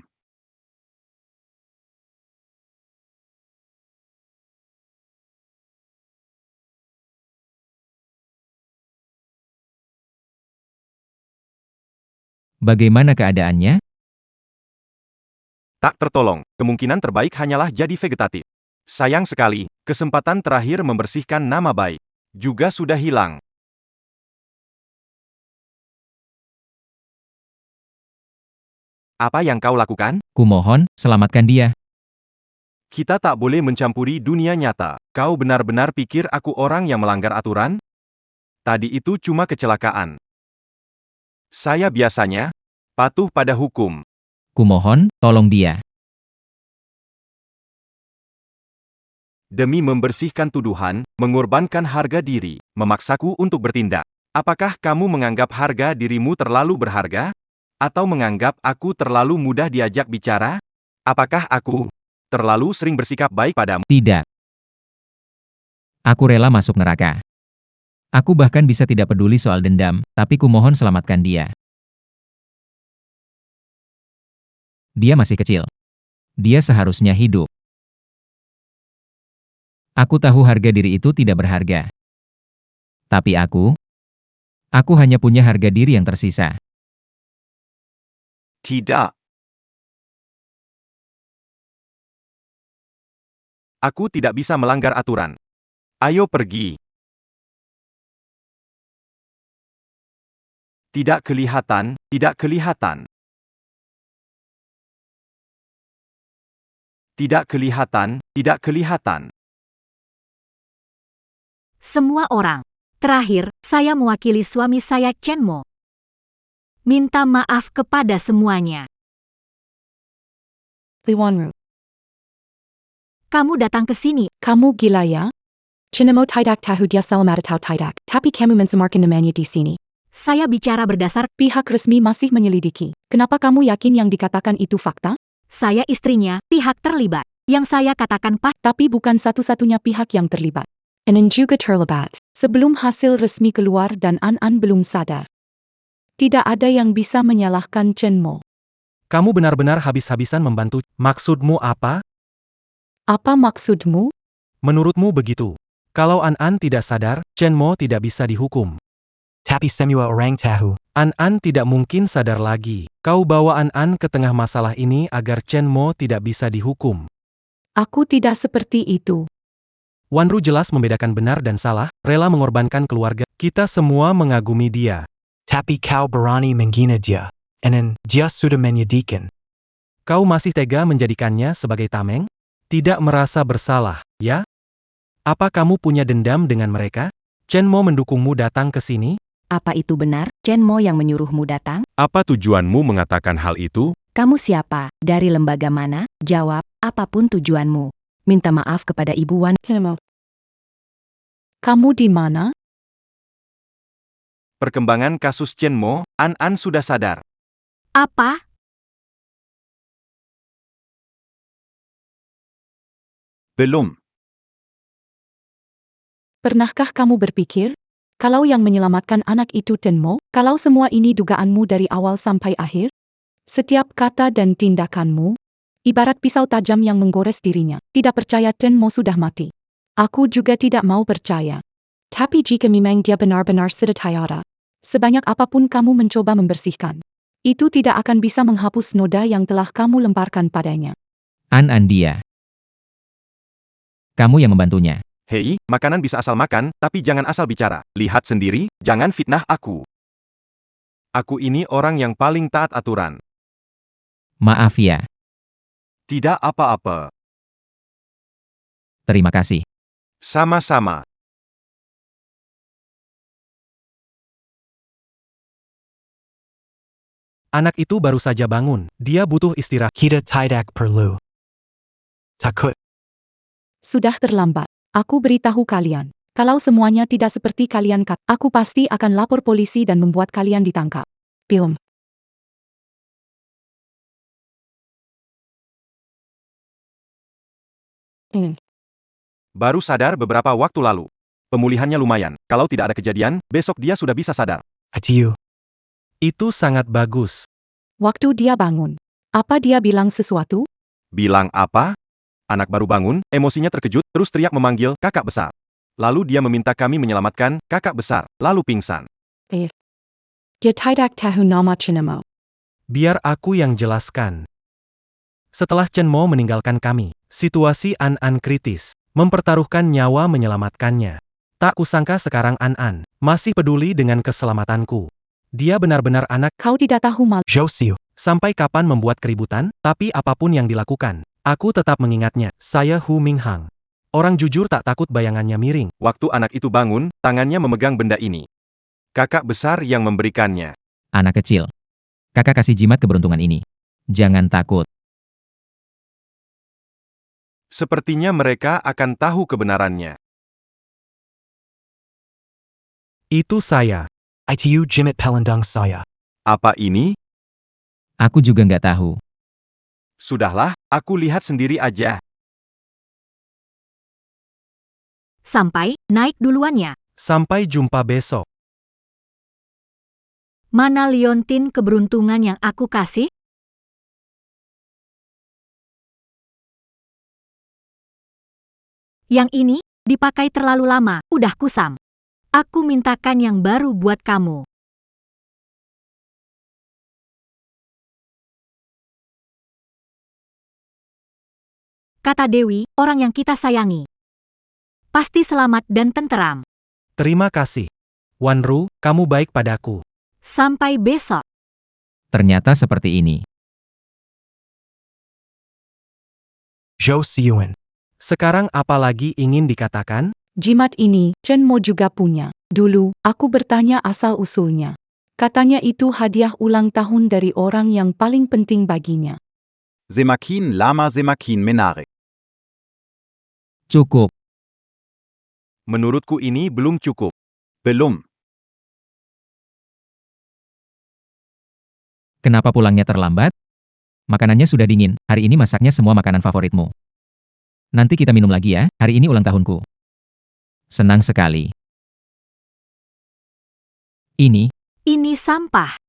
Bagaimana keadaannya? Tak tertolong, kemungkinan terbaik hanyalah jadi vegetatif. Sayang sekali, Kesempatan terakhir membersihkan nama baik juga sudah hilang. Apa yang kau lakukan? Kumohon, selamatkan dia. Kita tak boleh mencampuri dunia nyata. Kau benar-benar pikir aku orang yang melanggar aturan? Tadi itu cuma kecelakaan. Saya biasanya patuh pada hukum. Kumohon, tolong dia. Demi membersihkan tuduhan, mengorbankan harga diri, memaksaku untuk bertindak. Apakah kamu menganggap harga dirimu terlalu berharga? Atau menganggap aku terlalu mudah diajak bicara? Apakah aku terlalu sering bersikap baik padamu? Tidak. Aku rela masuk neraka. Aku bahkan bisa tidak peduli soal dendam, tapi kumohon selamatkan dia. Dia masih kecil. Dia seharusnya hidup. Aku tahu harga diri itu tidak berharga. Tapi aku hanya punya harga diri yang tersisa. Tidak. Aku tidak bisa melanggar aturan. Ayo pergi. Tidak kelihatan, tidak kelihatan. Tidak kelihatan, tidak kelihatan. Semua orang. Terakhir, saya mewakili suami saya Chen Mo. Minta maaf kepada semuanya. Liwanru, Kamu datang ke sini. kamu gila ya? Chinamo tidak tahu dia selamat atau tidak, tapi kamu mencemarkan namanya di sini. Saya bicara berdasar, Pihak resmi masih menyelidiki. Kenapa kamu yakin yang dikatakan itu fakta? saya istrinya, pihak terlibat. Yang saya katakan pasti. Tapi bukan satu-satunya pihak yang terlibat. Anan juga terlibat. Sebelum hasil resmi keluar dan An belum sadar. Tidak ada yang bisa menyalahkan Chen Mo. Kamu benar-benar habis-habisan membantu. Maksudmu apa? Apa maksudmu? Menurutmu begitu. Kalau An tidak sadar, Chen Mo tidak bisa dihukum. Tapi semua orang tahu. An tidak mungkin sadar lagi. Kau bawa An ke tengah masalah ini agar Chen Mo tidak bisa dihukum. Aku tidak seperti itu. Wanru jelas membedakan benar dan salah, rela mengorbankan keluarga. Kita semua mengagumi dia. Tapi kau berani menghina dia. Anan, dia sudah menyedihkan. Kau masih tega menjadikannya sebagai tameng? Tidak merasa bersalah, ya? Apa kamu punya dendam dengan mereka? Chen Mo mendukungmu datang ke sini? Apa itu benar, Chen Mo yang menyuruhmu datang? Apa tujuanmu mengatakan hal itu? Kamu siapa? Dari lembaga mana? Jawab, apapun tujuanmu. Minta maaf kepada Ibu Wan. Chinamo. Kamu di mana? Perkembangan kasus Chen Mo, An sudah sadar. Apa? Belum. Pernahkah kamu berpikir? Kalau yang menyelamatkan anak itu Chen Mo, kalau semua ini dugaanmu dari awal sampai akhir? Setiap kata dan tindakanmu, ibarat pisau tajam yang menggores dirinya. Tidak percaya Chen Mo sudah mati. Aku juga tidak mau percaya. Tapi jika memang dia benar-benar sudah tiada, sebanyak apapun kamu mencoba membersihkan, itu tidak akan bisa menghapus noda yang telah kamu lemparkan padanya. An dia. Kamu yang membantunya. Hei, makanan bisa asal makan, tapi jangan asal bicara. Lihat sendiri, jangan fitnah aku. Aku ini orang yang paling taat aturan. Maaf ya. Tidak apa-apa. Terima kasih. Sama-sama. Anak itu baru saja bangun. Dia butuh istirahat. Kita tidak perlu takut. Sudah terlambat. Aku beritahu kalian. Kalau semuanya tidak seperti kalian kata, aku pasti akan lapor polisi dan membuat kalian ditangkap. Film. Baru sadar beberapa waktu lalu. Pemulihannya lumayan. Kalau tidak ada kejadian, besok dia sudah bisa sadar. Atiu. Itu sangat bagus. Waktu dia bangun. Apa dia bilang sesuatu? Bilang apa? Anak baru bangun, emosinya terkejut, terus teriak memanggil kakak besar. Lalu dia meminta kami menyelamatkan kakak besar, lalu pingsan. Dia tidak tahu nama Chen Mo. Biar aku yang jelaskan. Setelah Chen Mo meninggalkan kami, situasi An kritis. mempertaruhkan nyawa menyelamatkannya. Tak kusangka sekarang An masih peduli dengan keselamatanku. Dia benar-benar anak. Kau tidak tahu malu. Josiu. Sampai kapan membuat keributan, tapi apapun yang dilakukan, aku tetap mengingatnya. Saya Hu Minghang. Orang jujur tak takut bayangannya miring. Waktu anak itu bangun, tangannya memegang benda ini. Kakak besar yang memberikannya. Anak kecil. Kakak kasih jimat keberuntungan ini. Jangan takut. Sepertinya mereka akan tahu kebenarannya. Itu saya. ITU Jimit Pelendang saya. Apa ini? Aku juga nggak tahu. Sudahlah, aku lihat sendiri aja. Sampai, naik duluannya. Sampai jumpa besok. Mana liontin keberuntungan yang aku kasih? Yang ini, dipakai terlalu lama, udah kusam. Aku mintakan yang baru buat kamu. Kata Dewi, orang yang kita sayangi. Pasti selamat dan tenteram. Terima kasih. Wanru, kamu baik padaku. Sampai besok. Ternyata seperti ini. Josiuan. Sekarang apa lagi ingin dikatakan? Jimat ini, Chen Mo juga punya. Dulu, aku bertanya asal-usulnya. Katanya itu hadiah ulang tahun dari orang yang paling penting baginya. Semakin lama semakin menarik. Cukup. Menurutku ini belum cukup. Belum. Kenapa pulangnya terlambat? Makanannya sudah dingin, hari ini masaknya semua makanan favoritmu. Nanti kita minum lagi ya, hari ini ulang tahunku. Senang sekali. Ini sampah.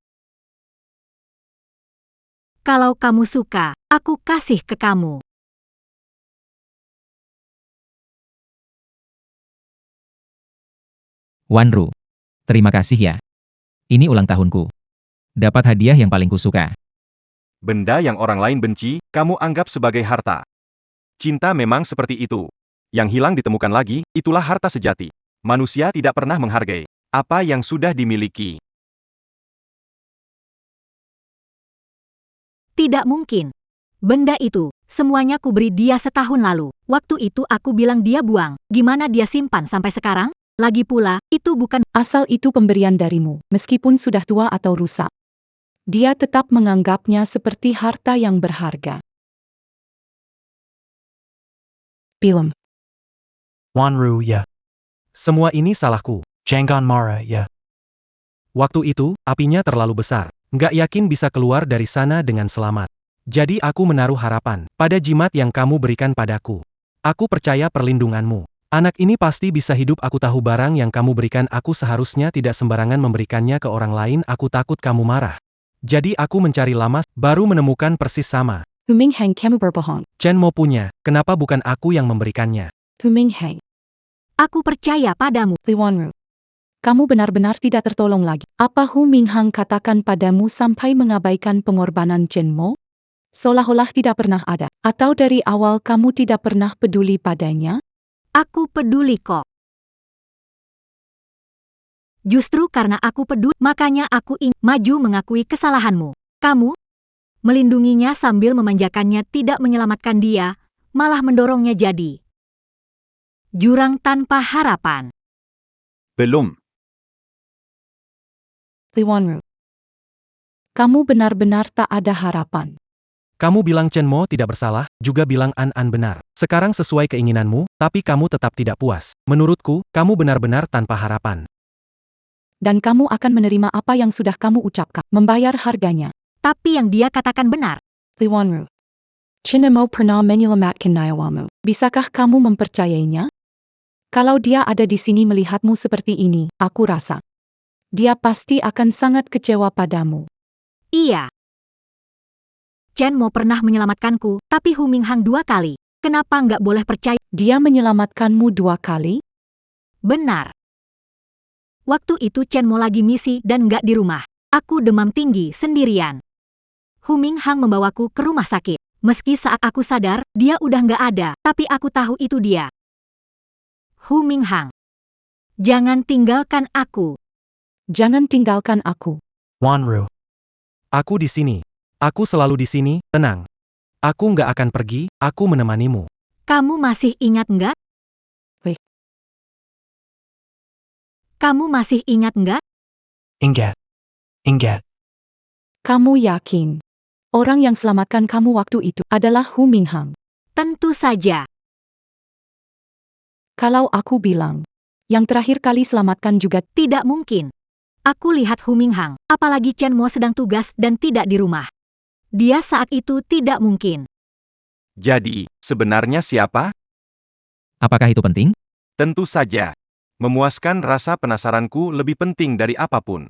Kalau kamu suka, aku kasih ke kamu. Wanru. Terima kasih ya. Ini ulang tahunku. Dapat hadiah yang paling kusuka. Benda yang orang lain benci, kamu anggap sebagai harta. Cinta memang seperti itu. Yang hilang ditemukan lagi, itulah harta sejati. Manusia tidak pernah menghargai apa yang sudah dimiliki. Tidak mungkin. Benda itu, semuanya kuberi dia setahun lalu. Waktu itu aku bilang dia buang. Gimana dia simpan sampai sekarang? Lagi pula, itu bukan Asal itu pemberian darimu, meskipun sudah tua atau rusak. Dia tetap menganggapnya seperti harta yang berharga. Film. Wanru ya. Semua ini salahku. Jangan marah ya. Waktu itu, apinya terlalu besar. Nggak yakin bisa keluar dari sana dengan selamat. Jadi aku menaruh harapan pada jimat yang kamu berikan padaku. Aku percaya perlindunganmu. Anak ini pasti bisa hidup. Aku tahu barang yang kamu berikan aku seharusnya tidak sembarangan memberikannya ke orang lain. Aku takut kamu marah. Jadi aku mencari lama, baru menemukan persis sama. Hu Minghang, kamu berbohong. Chen Mo punya, kenapa bukan aku yang memberikannya? Hu Minghang, aku percaya padamu. Li Wanru. Kamu benar-benar tidak tertolong lagi. Apa Hu Minghang katakan padamu sampai mengabaikan pengorbanan Chen Mo? Seolah-olah tidak pernah ada. Atau dari awal kamu tidak pernah peduli padanya? Aku peduli kok. Justru karena aku peduli, makanya aku ingin maju mengakui kesalahanmu. Kamu melindunginya sambil memanjakannya, tidak menyelamatkan dia, malah mendorongnya jadi jurang tanpa harapan. Belum. Li Wanru. Kamu benar-benar tak ada harapan. Kamu bilang Chen Mo tidak bersalah, juga bilang An benar. Sekarang sesuai keinginanmu, tapi kamu tetap tidak puas. Menurutku, kamu benar-benar tanpa harapan. Dan kamu akan menerima apa yang sudah kamu ucapkan, membayar harganya. Tapi yang dia katakan benar. Li Wanru. Chen Mo pernah menyelamatkan nyawamu. Bisakah kamu mempercayainya? Kalau dia ada di sini melihatmu seperti ini, aku rasa dia pasti akan sangat kecewa padamu. Iya. Chen Mo pernah menyelamatkanku, tapi Hu Minghang 2 kali. Kenapa nggak boleh percaya? Dia menyelamatkanmu 2 kali? Benar. Waktu itu Chen Mo lagi misi dan nggak di rumah. Aku demam tinggi sendirian. Hu Minghang membawaku ke rumah sakit. Meski saat aku sadar, dia udah nggak ada, tapi aku tahu itu dia. Hu Minghang. Jangan tinggalkan aku. Jangan tinggalkan aku. Wanru. Aku di sini. Aku selalu di sini, tenang. Aku nggak akan pergi, aku menemanimu. Kamu masih ingat nggak? Weh. Kamu masih ingat nggak? Ingat. Ingat. Kamu yakin? Orang yang selamatkan kamu waktu itu adalah Hu Minghang. Tentu saja. Kalau aku bilang, yang terakhir kali selamatkan juga Tidak mungkin. Aku lihat Hu Minghang, apalagi Chen Mo sedang tugas dan tidak di rumah. Dia saat itu tidak mungkin. Jadi, sebenarnya siapa? Apakah itu penting? Tentu saja. Memuaskan rasa penasaranku lebih penting dari apapun.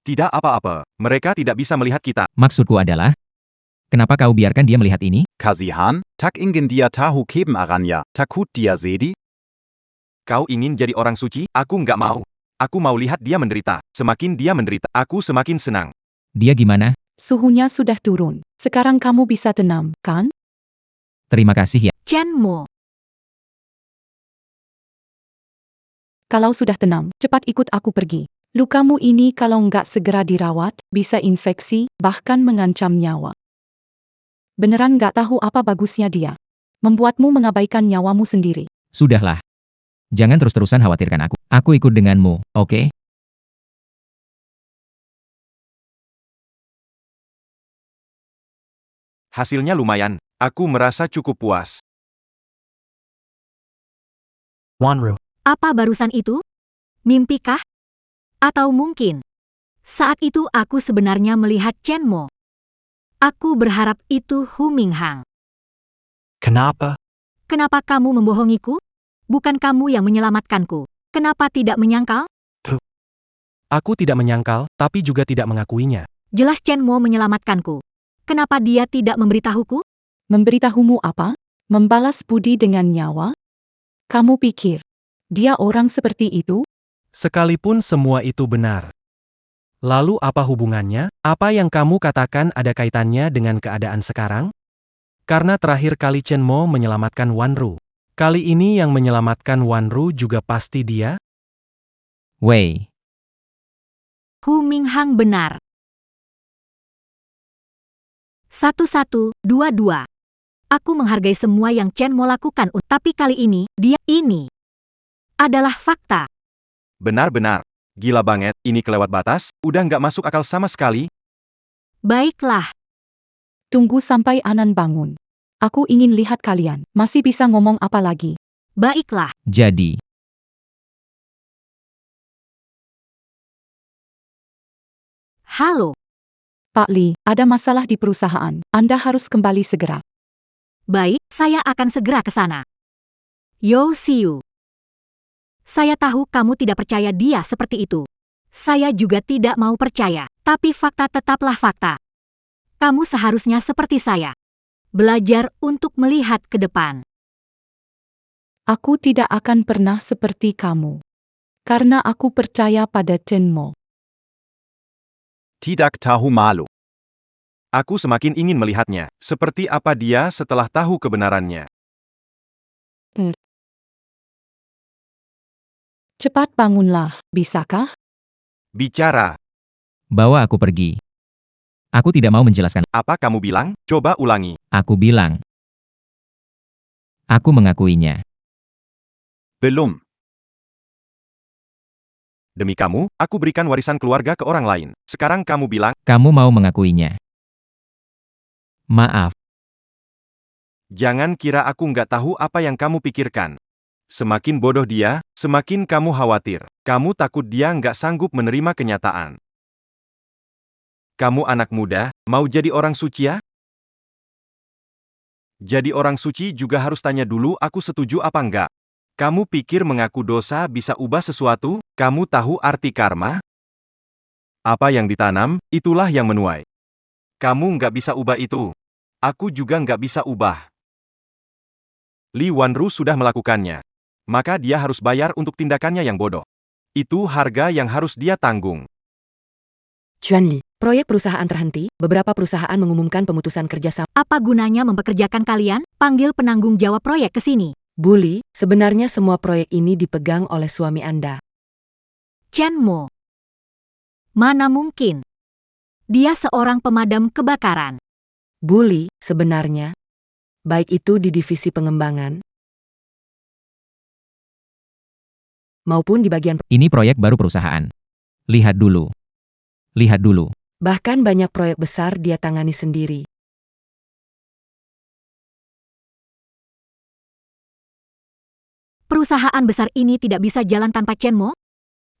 Tidak apa-apa, mereka tidak bisa melihat kita. Maksudku adalah, kenapa kau biarkan dia melihat ini? Kasihan, tak ingin dia tahu kebenarannya, takut dia sedih. Kau ingin jadi orang suci? Aku nggak mau. Aku mau lihat dia menderita. Semakin dia menderita, aku semakin senang. Dia gimana? suhunya sudah turun. Sekarang kamu bisa tenang, kan? Terima kasih ya. Chen Mo. Kalau sudah tenang, cepat ikut aku pergi. Lukamu ini kalau nggak segera dirawat, bisa infeksi, bahkan mengancam nyawa. Beneran nggak tahu apa bagusnya dia. Membuatmu mengabaikan nyawamu sendiri. Sudahlah. Jangan terus-terusan khawatirkan aku. Aku ikut denganmu, oke? Hasilnya lumayan. Aku merasa cukup puas. Wanru. Apa barusan itu? Mimpikah? Atau mungkin, saat itu aku sebenarnya melihat Chen Mo. Aku berharap itu Hu Minghang. Kenapa? Kenapa kamu membohongiku? Bukan kamu yang menyelamatkanku. Kenapa tidak menyangkal? Aku tidak menyangkal, tapi juga tidak mengakuinya. Jelas Chen Mo menyelamatkanku. Kenapa dia tidak memberitahuku? Memberitahumu apa? Membalas budi dengan nyawa? Kamu pikir, dia orang seperti itu? Sekalipun semua itu benar. Lalu apa hubungannya? Apa yang kamu katakan ada kaitannya dengan keadaan sekarang? Karena terakhir kali Chen Mo menyelamatkan Wanru. Kali ini yang menyelamatkan Wanru juga pasti dia? Wei, Hu Minghang benar. 1122. Aku menghargai semua yang Chen Mo lakukan, tapi kali ini, ini adalah fakta. Benar-benar. Gila banget, ini kelewat batas, udah nggak masuk akal sama sekali. Baiklah, Tunggu sampai Anan bangun. Aku ingin lihat kalian, masih bisa ngomong apa lagi. baiklah. jadi, Halo, Pak Li, ada masalah di perusahaan. Anda harus kembali segera. baik, saya akan segera ke sana. Yo Siu. Saya tahu kamu tidak percaya dia seperti itu. Saya juga tidak mau percaya, tapi fakta tetaplah fakta. Kamu seharusnya seperti saya. Belajar untuk melihat ke depan. Aku tidak akan pernah seperti kamu. Karena aku percaya pada Chen Mo. Tidak tahu malu. Aku semakin ingin melihatnya. Seperti apa dia setelah tahu kebenarannya. Cepat bangunlah, bisakah? Bicara. bawa aku pergi. Aku tidak mau menjelaskan. Apa kamu bilang? Coba ulangi. Aku bilang. Aku mengakuinya. Belum. Demi kamu, aku berikan warisan keluarga ke orang lain. Sekarang kamu bilang, Kamu mau mengakuinya. Maaf, jangan kira aku nggak tahu apa yang kamu pikirkan. Semakin bodoh dia, semakin kamu khawatir. Kamu takut dia nggak sanggup menerima kenyataan. Kamu anak muda, mau jadi orang suci ya? Jadi orang suci juga harus tanya dulu aku setuju apa enggak. Kamu pikir mengaku dosa bisa ubah sesuatu? Kamu tahu arti karma? Apa yang ditanam, itulah yang menuai. Kamu nggak bisa ubah itu. Aku juga nggak bisa ubah. Li Wanru sudah melakukannya. Maka dia harus bayar untuk tindakannya yang bodoh. Itu harga yang harus dia tanggung. Quan Li, Proyek perusahaan terhenti, beberapa perusahaan mengumumkan pemutusan kerjasama. Apa gunanya mempekerjakan kalian? Panggil penanggung jawab proyek ke sini. Bully, sebenarnya semua proyek ini dipegang oleh suami Anda. Chen Mo. Mana mungkin? Dia seorang pemadam kebakaran. Bully, sebenarnya. Baik itu di divisi pengembangan, maupun di bagian. Ini proyek baru perusahaan. Lihat dulu. Lihat dulu. Bahkan banyak proyek besar dia tangani sendiri. Perusahaan besar ini tidak bisa jalan tanpa Chen Mo?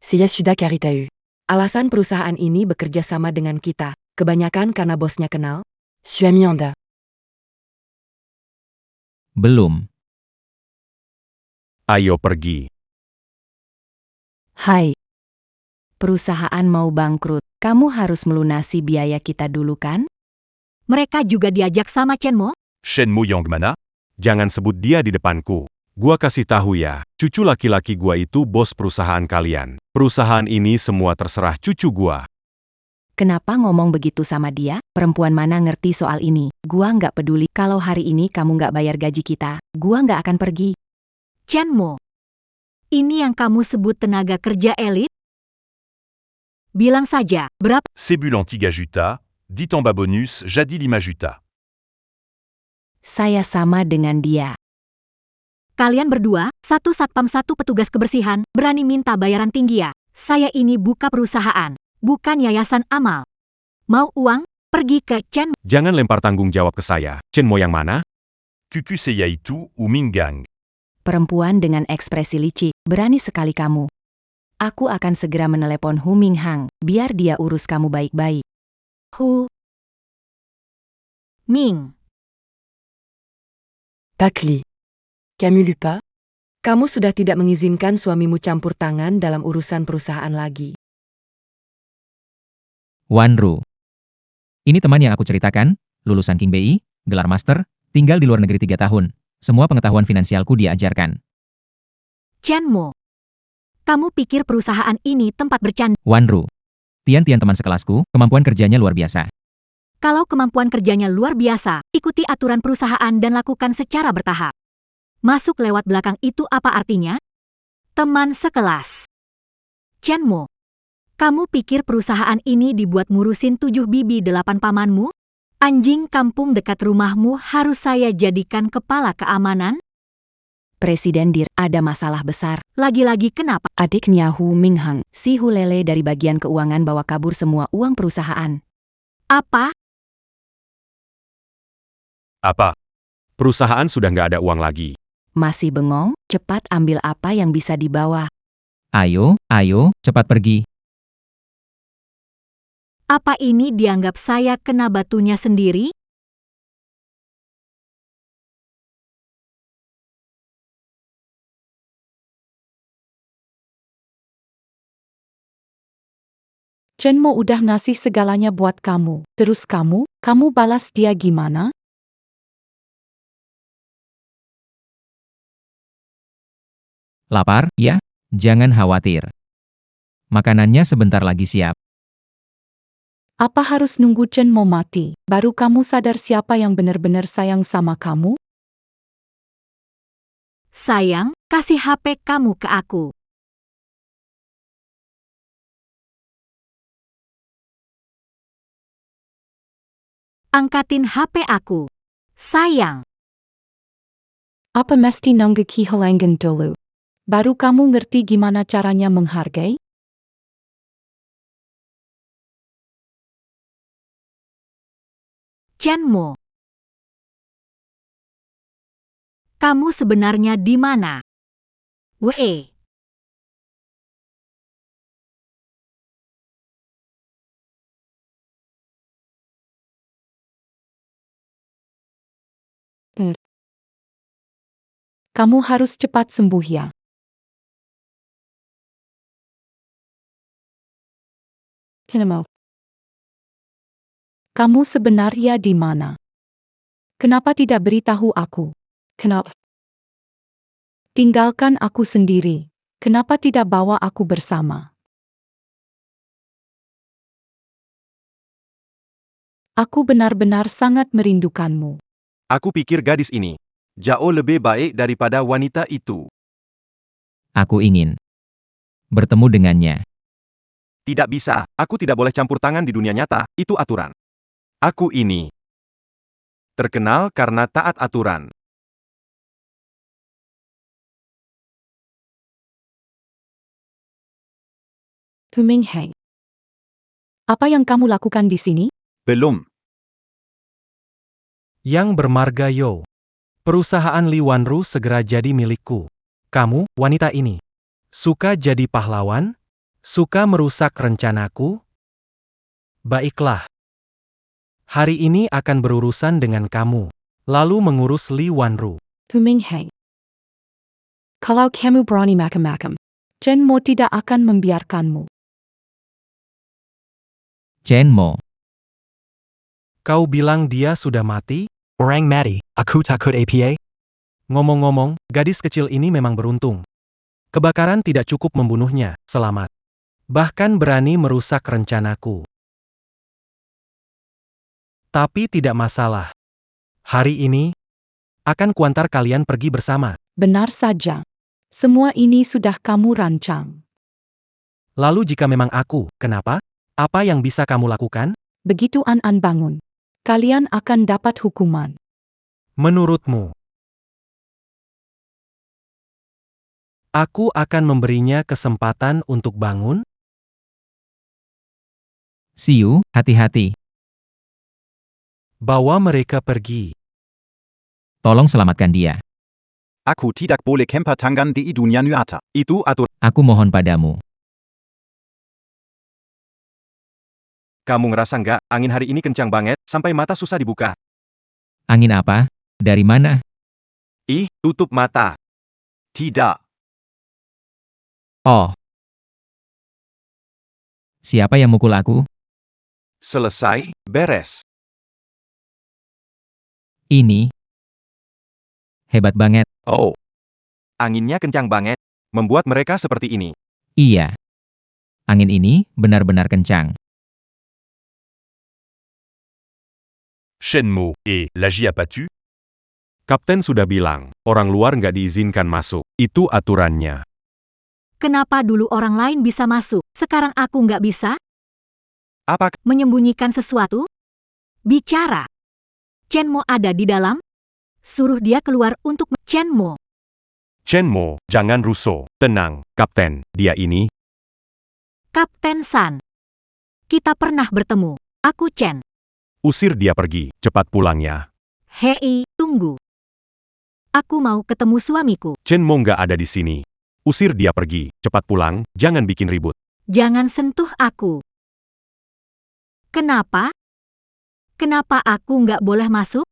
Saya sudah cari tahu. Alasan perusahaan ini bekerja sama dengan kita, kebanyakan karena bosnya kenal. Suami Anda. Belum. Ayo pergi. Hai. Perusahaan mau bangkrut, kamu harus melunasi biaya kita dulu kan? Mereka juga diajak sama Chen Mo? Shen Mu Yongmana? Jangan sebut dia di depanku. Gua kasih tahu ya, cucu laki-laki gua itu bos perusahaan kalian. Perusahaan ini semua terserah cucu gua. Kenapa ngomong begitu sama dia? Perempuan mana ngerti soal ini? Gua nggak peduli kalau hari ini kamu nggak bayar gaji kita. Gua nggak akan pergi. Chen Mo. Ini yang kamu sebut tenaga kerja elit? Bilang saja, berapa? Sébul anti-gajuta, dit en bas bonus, jadi 5 juta. Saya sama dengan dia. Kalian berdua, satu satpam satu petugas kebersihan, berani minta bayaran tinggi ya? Saya ini buka perusahaan, bukan yayasan amal. Mau uang? Pergi ke Chen. Jangan lempar tanggung jawab ke saya. Chen Mo yang mana? Cucu Seyaitu ou Minggang. Perempuan dengan ekspresi licik, berani sekali kamu. Aku akan segera menelepon Hu Minghang, biar dia urus kamu baik-baik. Hu Ming. Takli. Kamu lupa? Kamu sudah tidak mengizinkan suamimu campur tangan dalam urusan perusahaan lagi. Wanru. Ini teman yang aku ceritakan, lulusan King BI, gelar master, tinggal di luar negeri 3 tahun. Semua pengetahuan finansialku dia ajarkan. Chen Mo. Kamu pikir perusahaan ini tempat bercanda? Wanru. Tian-Tian teman sekelasku, kemampuan kerjanya luar biasa. Kalau kemampuan kerjanya luar biasa, ikuti aturan perusahaan dan lakukan secara bertahap. Masuk lewat belakang itu apa artinya? Teman sekelas. Chen Mo. Kamu pikir perusahaan ini dibuat ngurusin 7 bibi 8 pamanmu? Anjing kampung dekat rumahmu harus saya jadikan kepala keamanan? Presiden Dir, ada masalah besar. Lagi-lagi kenapa? Adiknya Hu Minghang, si Hulele dari bagian keuangan bawa kabur semua uang perusahaan. Apa? Apa? Perusahaan sudah nggak ada uang lagi. Masih bengong? Cepat ambil apa yang bisa dibawa. Ayo, cepat pergi. Apa ini dianggap saya kena batunya sendiri? Chen Mo udah ngasih segalanya buat kamu. Terus kamu balas dia gimana? Lapar, ya? Jangan khawatir. Makanannya sebentar lagi siap. Apa harus nunggu Chen Mo mati, baru kamu sadar siapa yang benar-benar sayang sama kamu? Sayang, kasih HP kamu ke aku. Angkatin HP aku. Sayang. Apa mesti nunggu kehilangan dulu? Baru kamu ngerti gimana caranya menghargai? Chen Mo. Kamu sebenarnya di mana? Wei. Kamu harus cepat sembuh ya. Chen Mo. Kamu sebenarnya di mana? Kenapa tidak beritahu aku? Kenapa? Tinggalkan aku sendiri. Kenapa tidak bawa aku bersama? Aku benar-benar sangat merindukanmu. Aku pikir gadis ini jauh lebih baik daripada wanita itu. Aku ingin bertemu dengannya. Tidak bisa, aku tidak boleh campur tangan di dunia nyata, itu aturan. Aku ini terkenal karena taat aturan. Humingheng. Apa yang kamu lakukan di sini? Belum. Yang bermarga Yo. Perusahaan Li Wanru segera jadi milikku. Kamu, wanita ini, suka jadi pahlawan? Suka merusak rencanaku? Baiklah. Hari ini akan berurusan dengan kamu. Lalu mengurus Li Wanru. Humingheng. Kalau kamu berani macam-macam, Chen Mo tidak akan membiarkanmu. Chen Mo. Kau bilang dia sudah mati? Orang mati, aku takut apa? Ngomong-ngomong, gadis kecil ini memang beruntung. Kebakaran tidak cukup membunuhnya, selamat. Bahkan berani merusak rencanaku. Tapi tidak masalah. Hari ini, akan kuantar kalian pergi bersama. Benar saja. Semua ini sudah kamu rancang. Lalu jika memang aku, kenapa? Apa yang bisa kamu lakukan? Begitu An bangun, kalian akan dapat hukuman. Menurutmu? Aku akan memberinya kesempatan untuk bangun? Siu, hati-hati. Bawa mereka pergi. Tolong selamatkan dia. Aku tidak boleh camper tangan di dunia nyata. Itu aturan. Aku mohon padamu. Kamu ngerasa nggak, angin hari ini kencang banget, sampai mata susah dibuka. Angin apa? Dari mana? Ih, tutup mata. Tidak. Oh. Siapa yang mukul aku? Selesai, beres. Ini. Hebat banget. Oh. Anginnya kencang banget, membuat mereka seperti ini. Iya. Angin ini benar-benar kencang. Shenmo, et l'agi a pas tu? Kapten sudah bilang, orang luar nggak diizinkan masuk. Itu aturannya. Kenapa dulu orang lain bisa masuk, sekarang aku nggak bisa? Apa? Menyembunyikan sesuatu? Bicara. Chen Mo ada di dalam? Suruh dia keluar untuk Chen Mo. Chen Mo, jangan rusuh. Tenang, Kapten. Dia ini. Kapten San. Kita pernah bertemu. Aku Chen. Usir dia pergi. Cepat pulang ya. Hei, tunggu. Aku mau ketemu suamiku. Chen Mo nggak ada di sini. Usir dia pergi. Cepat pulang, jangan bikin ribut. Jangan sentuh aku. Kenapa? Kenapa aku nggak boleh masuk?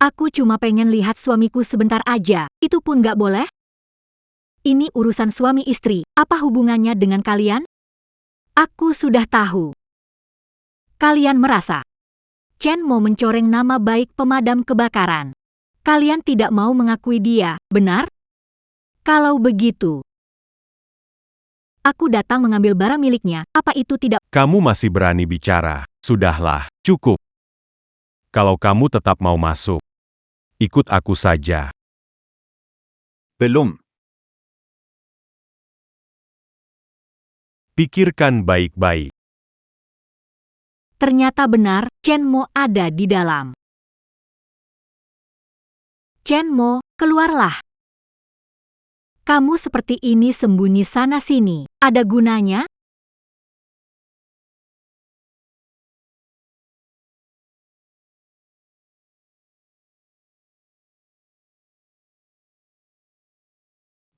Aku cuma pengen lihat suamiku sebentar aja, itu pun nggak boleh? Ini urusan suami istri, apa hubungannya dengan kalian? Aku sudah tahu. Kalian merasa Chen mau mencoreng nama baik pemadam kebakaran. Kalian tidak mau mengakui dia, benar? Kalau begitu, aku datang mengambil barang miliknya, apa itu tidak? Kamu masih berani bicara. Sudahlah, cukup. Kalau kamu tetap mau masuk, ikut aku saja. Belum. Pikirkan baik-baik. Ternyata benar, Chen Mo ada di dalam. Chen Mo, keluarlah. Kamu seperti ini sembunyi sana-sini, ada gunanya?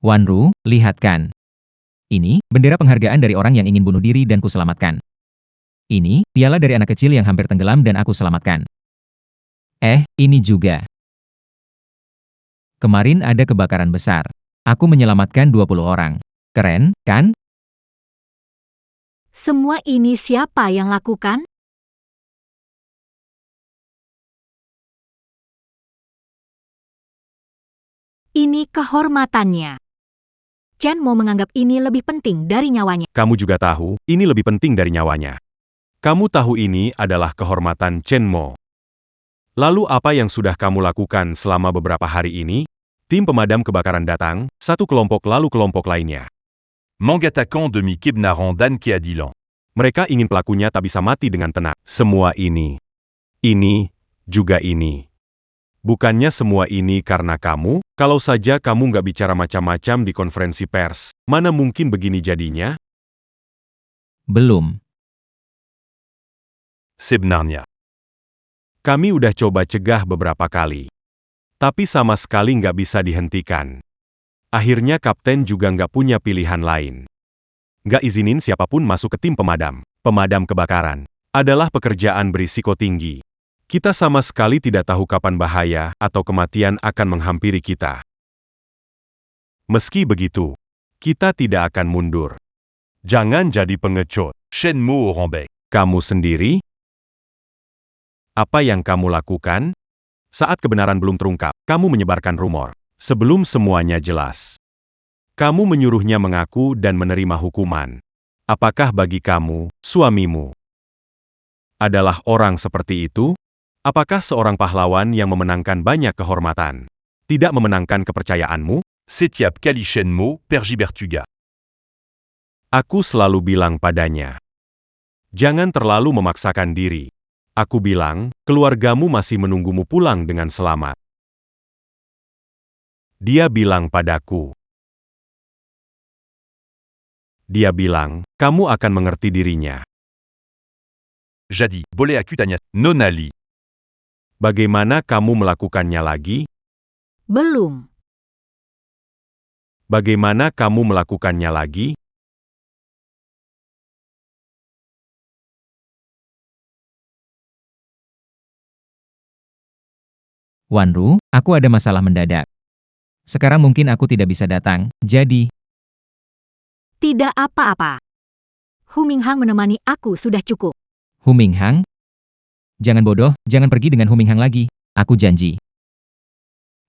Wanru, lihat kan. Ini, bendera penghargaan dari orang yang ingin bunuh diri dan kuselamatkan. Ini, piala dari anak kecil yang hampir tenggelam dan aku selamatkan. Ini juga. Kemarin ada kebakaran besar. Aku menyelamatkan 20 orang. Keren, kan? Semua ini siapa yang lakukan? Ini kehormatannya. Chen Mo menganggap ini lebih penting dari nyawanya. Kamu juga tahu, ini lebih penting dari nyawanya. Kamu tahu ini adalah kehormatan Chen Mo. Lalu apa yang sudah kamu lakukan selama beberapa hari ini? Tim pemadam kebakaran datang, satu kelompok lalu kelompok lainnya. Manque attaquant demi Kebnaran dan Keadilan. Mereka ingin pelakunya tak bisa mati dengan tenang. Semua ini, juga ini. Bukannya semua ini karena kamu, kalau saja kamu nggak bicara macam-macam di konferensi pers, mana mungkin begini jadinya? Belum. Sebenarnya. Kami udah coba cegah beberapa kali. Tapi sama sekali nggak bisa dihentikan. Akhirnya kapten juga nggak punya pilihan lain. Nggak izinin siapapun masuk ke tim pemadam. Pemadam kebakaran adalah pekerjaan berisiko tinggi. Kita sama sekali tidak tahu kapan bahaya atau kematian akan menghampiri kita. Meski begitu, kita tidak akan mundur. Jangan jadi pengecut. Chen Mo Orangbek. Kamu sendiri? Apa yang kamu lakukan? Saat kebenaran belum terungkap, kamu menyebarkan rumor. Sebelum semuanya jelas. Kamu menyuruhnya mengaku dan menerima hukuman. Apakah bagi kamu, suamimu, adalah orang seperti itu? Apakah seorang pahlawan yang memenangkan banyak kehormatan tidak memenangkan kepercayaanmu? Setiap kali Chen Mo pergi bertuga. Aku selalu bilang padanya, jangan terlalu memaksakan diri. Aku bilang, keluargamu masih menunggumu pulang dengan selamat. Dia bilang padaku. Dia bilang, kamu akan mengerti dirinya. Jadi, boleh aku tanya, Nonali. Bagaimana kamu melakukannya lagi? Belum. Bagaimana kamu melakukannya lagi? Wanru, aku ada masalah mendadak. Sekarang mungkin aku tidak bisa datang, jadi... Tidak apa-apa. Hu Minghang menemani aku sudah cukup. Hu Minghang? Jangan bodoh, jangan pergi dengan Hu Minghang lagi. Aku janji.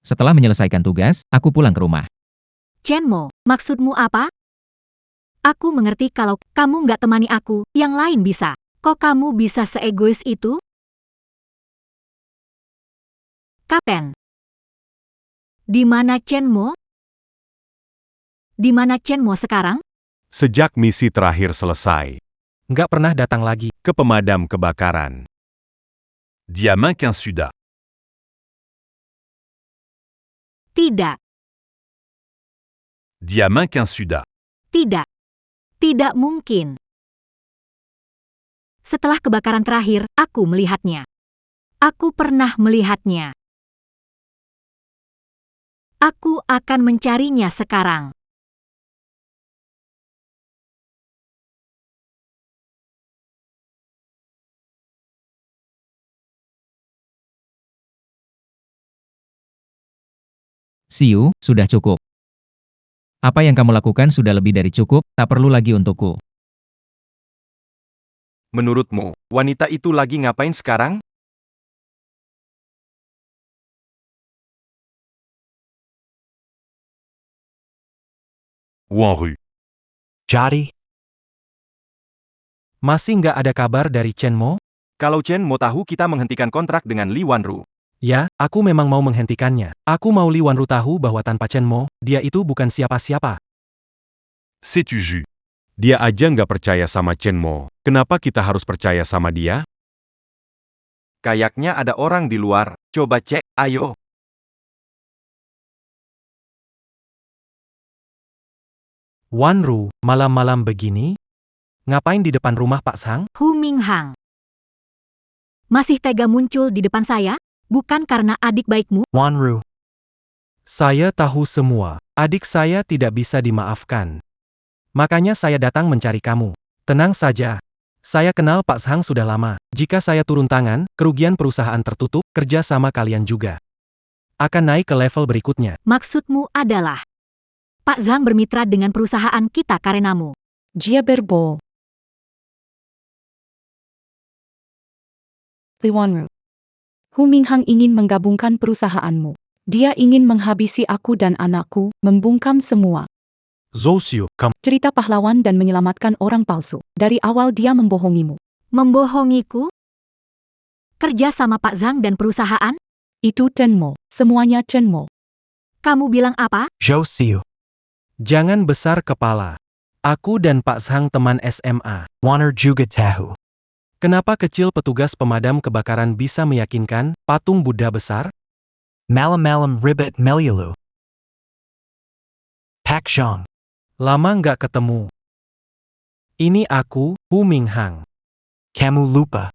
Setelah menyelesaikan tugas, aku pulang ke rumah. Chen Mo, maksudmu apa? Aku mengerti kalau kamu nggak temani aku, yang lain bisa. Kok kamu bisa seegois itu? Kapten. Di mana Chen Mo? Di mana Chen Mo sekarang? Sejak misi terakhir selesai, Nggak pernah datang lagi. ke pemadam kebakaran. Dia makin sudah. Tidak, Dia makin sudah. tidak. Tidak mungkin. Setelah kebakaran terakhir, aku melihatnya. Aku pernah melihatnya. Aku akan mencarinya sekarang. Siu, sudah cukup. Apa yang kamu lakukan sudah lebih dari cukup, tak perlu lagi untukku. Menurutmu, wanita itu lagi ngapain sekarang? Wanru. Jadi, Masih nggak ada kabar dari Chen Mo? Kalau Chen mau tahu kita menghentikan kontrak dengan Li Wanru. Ya, aku memang mau menghentikannya. Aku mau Li Wanru tahu bahwa tanpa Chen Mo, dia itu bukan siapa-siapa. Sais-tu Ju? Dia aja nggak percaya sama Chen Mo. Kenapa kita harus percaya sama dia? Kayaknya ada orang di luar. Coba cek, ayo. Wanru, malam-malam begini? Ngapain di depan rumah Pak Sang? Hu Minghang. Masih tega muncul di depan saya? Bukan karena adik baikmu? Wanru, Saya tahu semua. Adik saya tidak bisa dimaafkan. Makanya saya datang mencari kamu. Tenang saja. Saya kenal Pak Sang sudah lama. Jika saya turun tangan, kerugian perusahaan tertutup, kerja sama kalian juga akan naik ke level berikutnya. Maksudmu adalah Pak Zhang bermitra dengan perusahaan kita karenamu. Jia berbo. Wanru. Hu Minghang ingin menggabungkan perusahaanmu. Dia ingin menghabisi aku dan anakku, membungkam semua. Zosio, kamu Cerita pahlawan dan menyelamatkan orang palsu. Dari awal dia membohongimu. Membohongiku? Kerja sama Pak Zhang dan perusahaan? Itu Chenmo, semuanya Chenmo. Kamu bilang apa? Zhou Xiu. Jangan besar kepala. Aku dan Pak Zhang teman SMA. Waner juga tahu. Kenapa kecil petugas pemadam kebakaran bisa meyakinkan patung Buddha besar? Malam-malam ribet melilu. Pak Zhang. Lama nggak ketemu. Ini aku, Hu Minghang. Kamu lupa.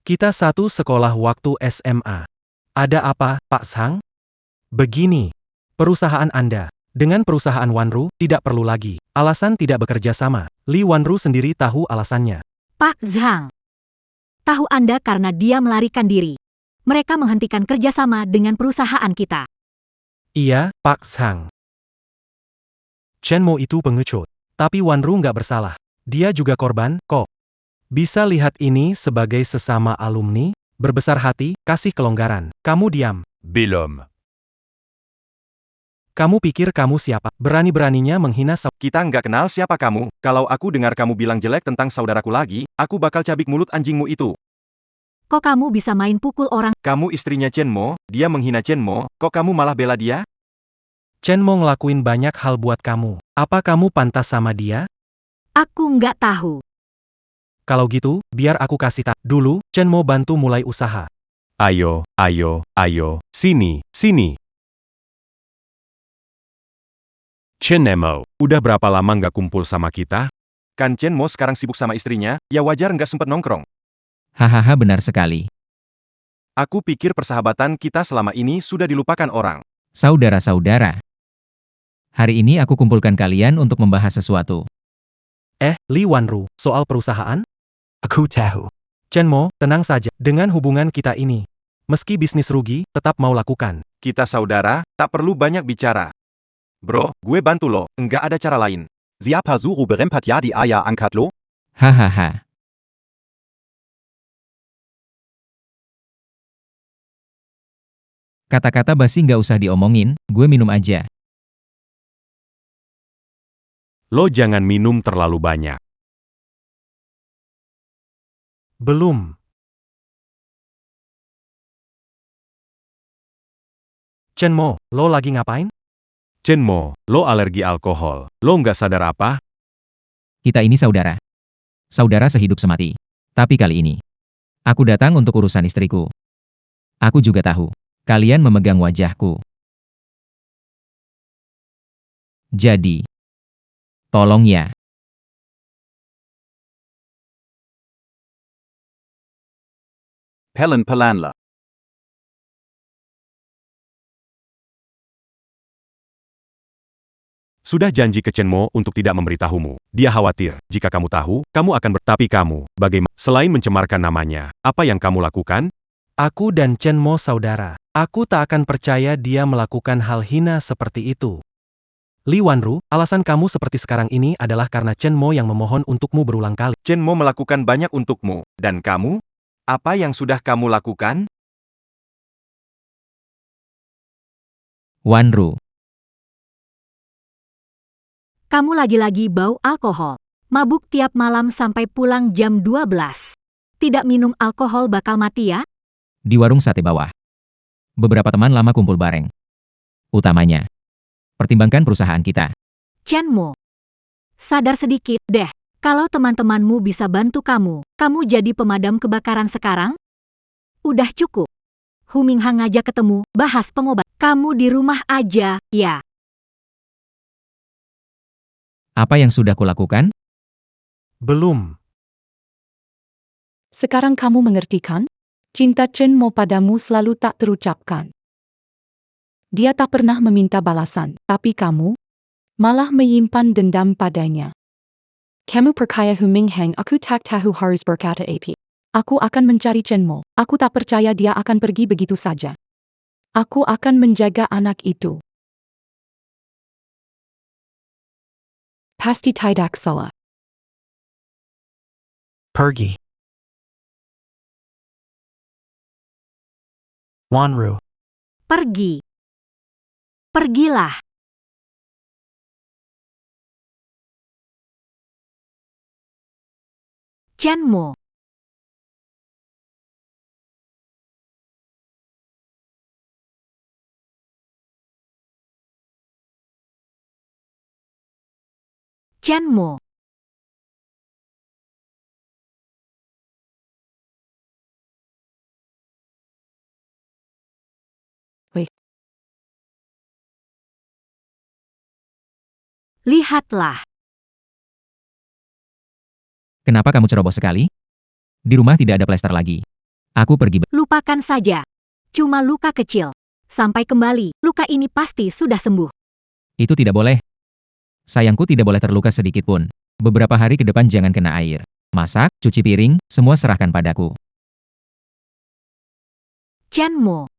Kita satu sekolah waktu SMA. Ada apa, Pak Zhang? Begini, perusahaan Anda dengan perusahaan Wanru tidak perlu lagi. Alasan tidak bekerja sama. Li Wanru sendiri tahu alasannya. Pak Zhang. Tahu Anda karena dia melarikan diri. Mereka menghentikan kerjasama dengan perusahaan kita. Iya, Pak Zhang. Chenmo itu pengecut. Tapi Wanru nggak bersalah. Dia juga korban, kok. Bisa lihat ini sebagai sesama alumni, berbesar hati, kasih kelonggaran. Kamu diam. Bel homme. Kamu pikir kamu siapa? Berani-beraninya menghina Kita nggak kenal siapa kamu. Kalau aku dengar kamu bilang jelek tentang saudaraku lagi, aku bakal cabik mulut anjingmu itu. Kok kamu bisa main pukul orang? Kamu istrinya Chenmo, dia menghina Chenmo, kok kamu malah bela dia? Chenmo ngelakuin banyak hal buat kamu. Apa kamu pantas sama dia? Aku nggak tahu. Kalau gitu, biar aku kasih tahu. Dulu, Chenmo bantu mulai usaha. Ayo, ayo, ayo, sini, sini. Chenmo, udah berapa lama nggak kumpul sama kita? Kan Chenmo sekarang sibuk sama istrinya, ya wajar nggak sempet nongkrong. Hahaha benar sekali. Aku pikir persahabatan kita selama ini sudah dilupakan orang. Saudara-saudara. Hari ini aku kumpulkan kalian untuk membahas sesuatu. Li Wanru, soal perusahaan? Aku tahu. Chenmo, tenang saja. Dengan hubungan kita ini, meski bisnis rugi, tetap mau lakukan. Kita saudara, tak perlu banyak bicara. Bro, gue bantu lo, nggak ada cara lain. Siapa suruh berempat ya di ayah angkat lo? Hahaha. Kata-kata basi nggak usah diomongin, gue minum aja. Lo jangan minum terlalu banyak. Belum. Chenmo, lo lagi ngapain? Chenmo, lo alergi alkohol. Lo nggak sadar apa? Kita ini saudara. Saudara sehidup semati. Tapi kali ini, aku datang untuk urusan istriku. Aku juga tahu, kalian memegang wajahku. Jadi, tolong ya. Helen Pelanla. Sudah janji ke Chenmo untuk tidak memberitahumu. Dia khawatir, jika kamu tahu, kamu akan Tapi kamu, bagaimana? Selain mencemarkan namanya, apa yang kamu lakukan? Aku dan Chenmo saudara. Aku tak akan percaya dia melakukan hal hina seperti itu. Li Wanru, alasan kamu seperti sekarang ini adalah karena Chenmo yang memohon untukmu berulang kali. Chenmo melakukan banyak untukmu. Dan kamu? Apa yang sudah kamu lakukan? Wanru. Kamu lagi-lagi bau alkohol. Mabuk tiap malam sampai pulang jam 12. Tidak minum alkohol bakal mati ya? Di warung sate bawah. Beberapa teman lama kumpul bareng. Utamanya, pertimbangkan perusahaan kita. Chenmo. Sadar sedikit deh. Kalau teman-temanmu bisa bantu kamu, kamu jadi pemadam kebakaran sekarang? Udah cukup. Hu Minghang ngajak ketemu, bahas pengobat. Kamu di rumah aja, ya. Apa yang sudah kulakukan? Belum. Sekarang kamu mengerti kan? Cinta Chenmo padamu selalu tak terucapkan. Dia tak pernah meminta balasan, tapi kamu malah menyimpan dendam padanya. Kamu percaya Hu Minghang, aku tak tahu harus berkata apa. Aku akan mencari Chenmo. Aku tak percaya dia akan pergi begitu saja. Aku akan menjaga anak itu. Pasti tidak salah. Pergi. Wanru. Pergi. Pergilah. Chenmo. Chen Mo. Weh. Lihatlah. Kenapa kamu ceroboh sekali? Di rumah tidak ada plester lagi. Aku pergi. Lupakan saja. Cuma luka kecil. Sampai kembali, luka ini pasti sudah sembuh. Itu tidak boleh. Sayangku tidak boleh terluka sedikit pun. Beberapa hari ke depan jangan kena air. Masak, cuci piring, semua serahkan padaku. Chen Mo.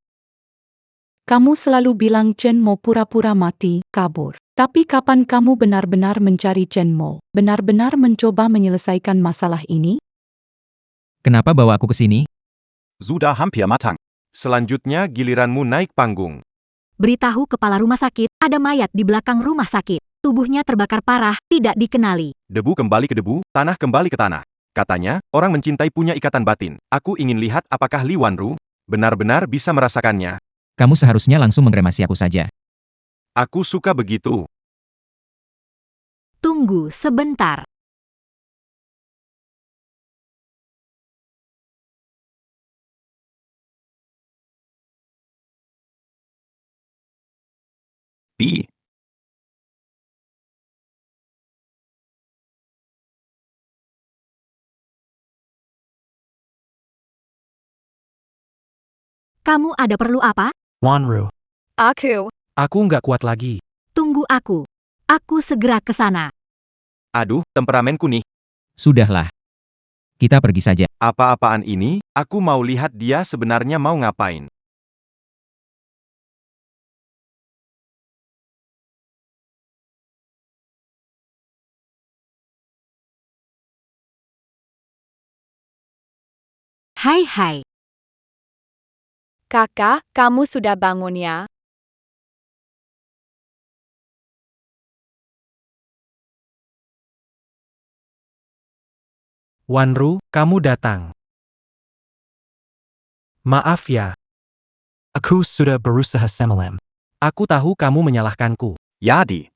Kamu selalu bilang Chen Mo pura-pura mati, kabur. Tapi kapan kamu benar-benar mencari Chen Mo? Benar-benar mencoba menyelesaikan masalah ini? Kenapa bawa aku ke sini? Sudah hampir matang. Selanjutnya giliranmu naik panggung. Beritahu kepala rumah sakit, ada mayat di belakang rumah sakit. Tubuhnya terbakar parah, tidak dikenali. Debu kembali ke debu, tanah kembali ke tanah. Katanya, orang mencintai punya ikatan batin. Aku ingin lihat apakah Li Wanru benar-benar bisa merasakannya. Kamu seharusnya langsung mengkremasi aku saja. Aku suka begitu. Tunggu sebentar. B. Kamu ada perlu apa? Wanru. Aku. Aku nggak kuat lagi. Tunggu aku. Aku segera ke sana. Aduh, temperamenku nih. Sudahlah. Kita pergi saja. Apa-apaan ini? Aku mau lihat dia sebenarnya mau ngapain. Hai. Kakak, kamu sudah bangun ya? Wanru, kamu datang. Maaf ya, Aku sudah berusaha semalam. aku tahu kamu menyalahkanku. Yadi.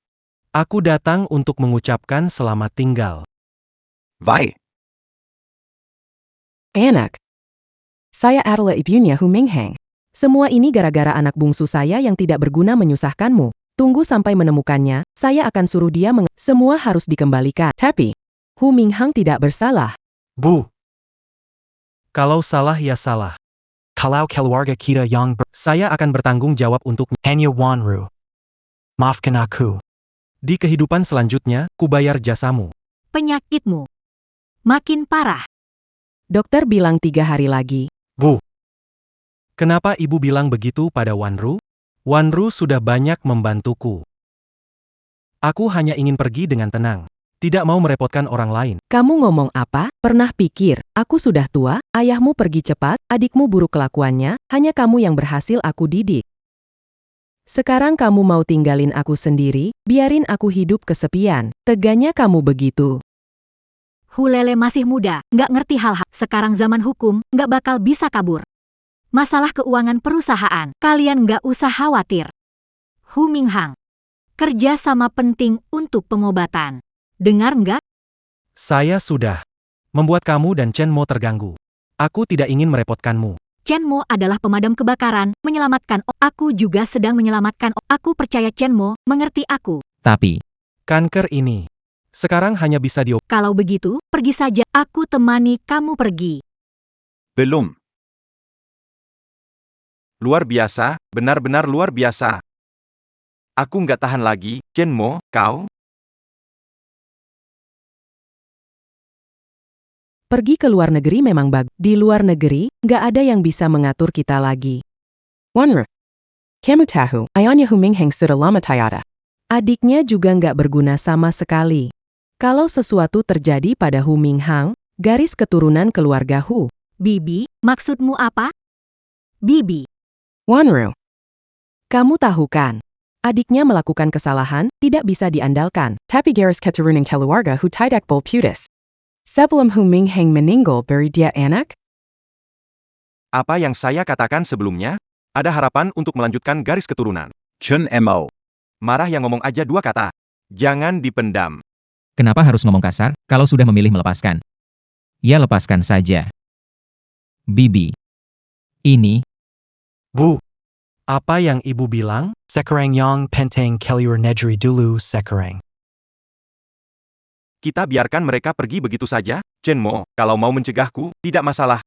Aku datang untuk mengucapkan selamat tinggal. Vai. Anak. Saya adalah ibunya Hu Mingheng. Semua ini gara-gara anak bungsu saya yang tidak berguna menyusahkanmu. Tunggu sampai menemukannya, saya akan suruh dia semua harus dikembalikan. Tapi, Hu Mingheng tidak bersalah. Bu. Kalau salah ya salah. Kalau keluarga kita yang Saya akan bertanggung jawab untuknya. hanya Wanru. Maafkan aku. Di kehidupan selanjutnya, kubayar jasamu. Penyakitmu makin parah. Dokter bilang 3 hari lagi. Bu. Kenapa ibu bilang begitu pada Wanru? Wanru sudah banyak membantuku. Aku hanya ingin pergi dengan tenang. Tidak mau merepotkan orang lain. Kamu ngomong apa? Pernah pikir, aku sudah tua, ayahmu pergi cepat, adikmu buruk kelakuannya, hanya kamu yang berhasil aku didik. Sekarang kamu mau tinggalin aku sendiri, biarin aku hidup kesepian. Teganya kamu begitu. Hulele masih muda, nggak ngerti hal-hal. Sekarang zaman hukum, nggak bakal bisa kabur. Masalah keuangan perusahaan, kalian nggak usah khawatir. Hu Mingheng. Kerja sama penting untuk pengobatan. Dengar nggak? Saya sudah membuat kamu dan Chen Mo terganggu. Aku tidak ingin merepotkanmu. Chen Mo adalah pemadam kebakaran, menyelamatkan. Aku juga sedang menyelamatkan. Aku percaya Chen Mo mengerti aku. Tapi, Kanker ini sekarang hanya bisa Kalau begitu, pergi saja. Aku temani kamu pergi. Belum. Luar biasa, benar-benar luar biasa. Aku nggak tahan lagi. Chen Mo, kau? Pergi ke luar negeri memang bagus. Di luar negeri, nggak ada yang bisa mengatur kita lagi. Wanru. Kamu tahu, ayahnya Hu Mingheng sudah lama tiada. Adiknya juga nggak berguna sama sekali. Kalau sesuatu terjadi pada Hu Mingheng, garis keturunan keluarga Hu. Bibi, maksudmu apa? Bibi. Wanru. Kamu tahu kan? Adiknya melakukan kesalahan, tidak bisa diandalkan. Tapi garis keturunan keluarga Hu tidak bol putus. Sebelum Hu Mingheng meninggal beri dia anak? Apa yang saya katakan sebelumnya? Ada harapan untuk melanjutkan garis keturunan. Chen Mo. Marah yang ngomong aja 2 kata. Jangan dipendam. Kenapa harus ngomong kasar, kalau sudah memilih melepaskan? Ya lepaskan saja. Bibi. Ini, Bu, apa yang ibu bilang? Sekarang yang penting kalian negeri dulu sekarang. Kita biarkan mereka pergi begitu saja? Chen Mo, kalau mau mencegahku, tidak masalah.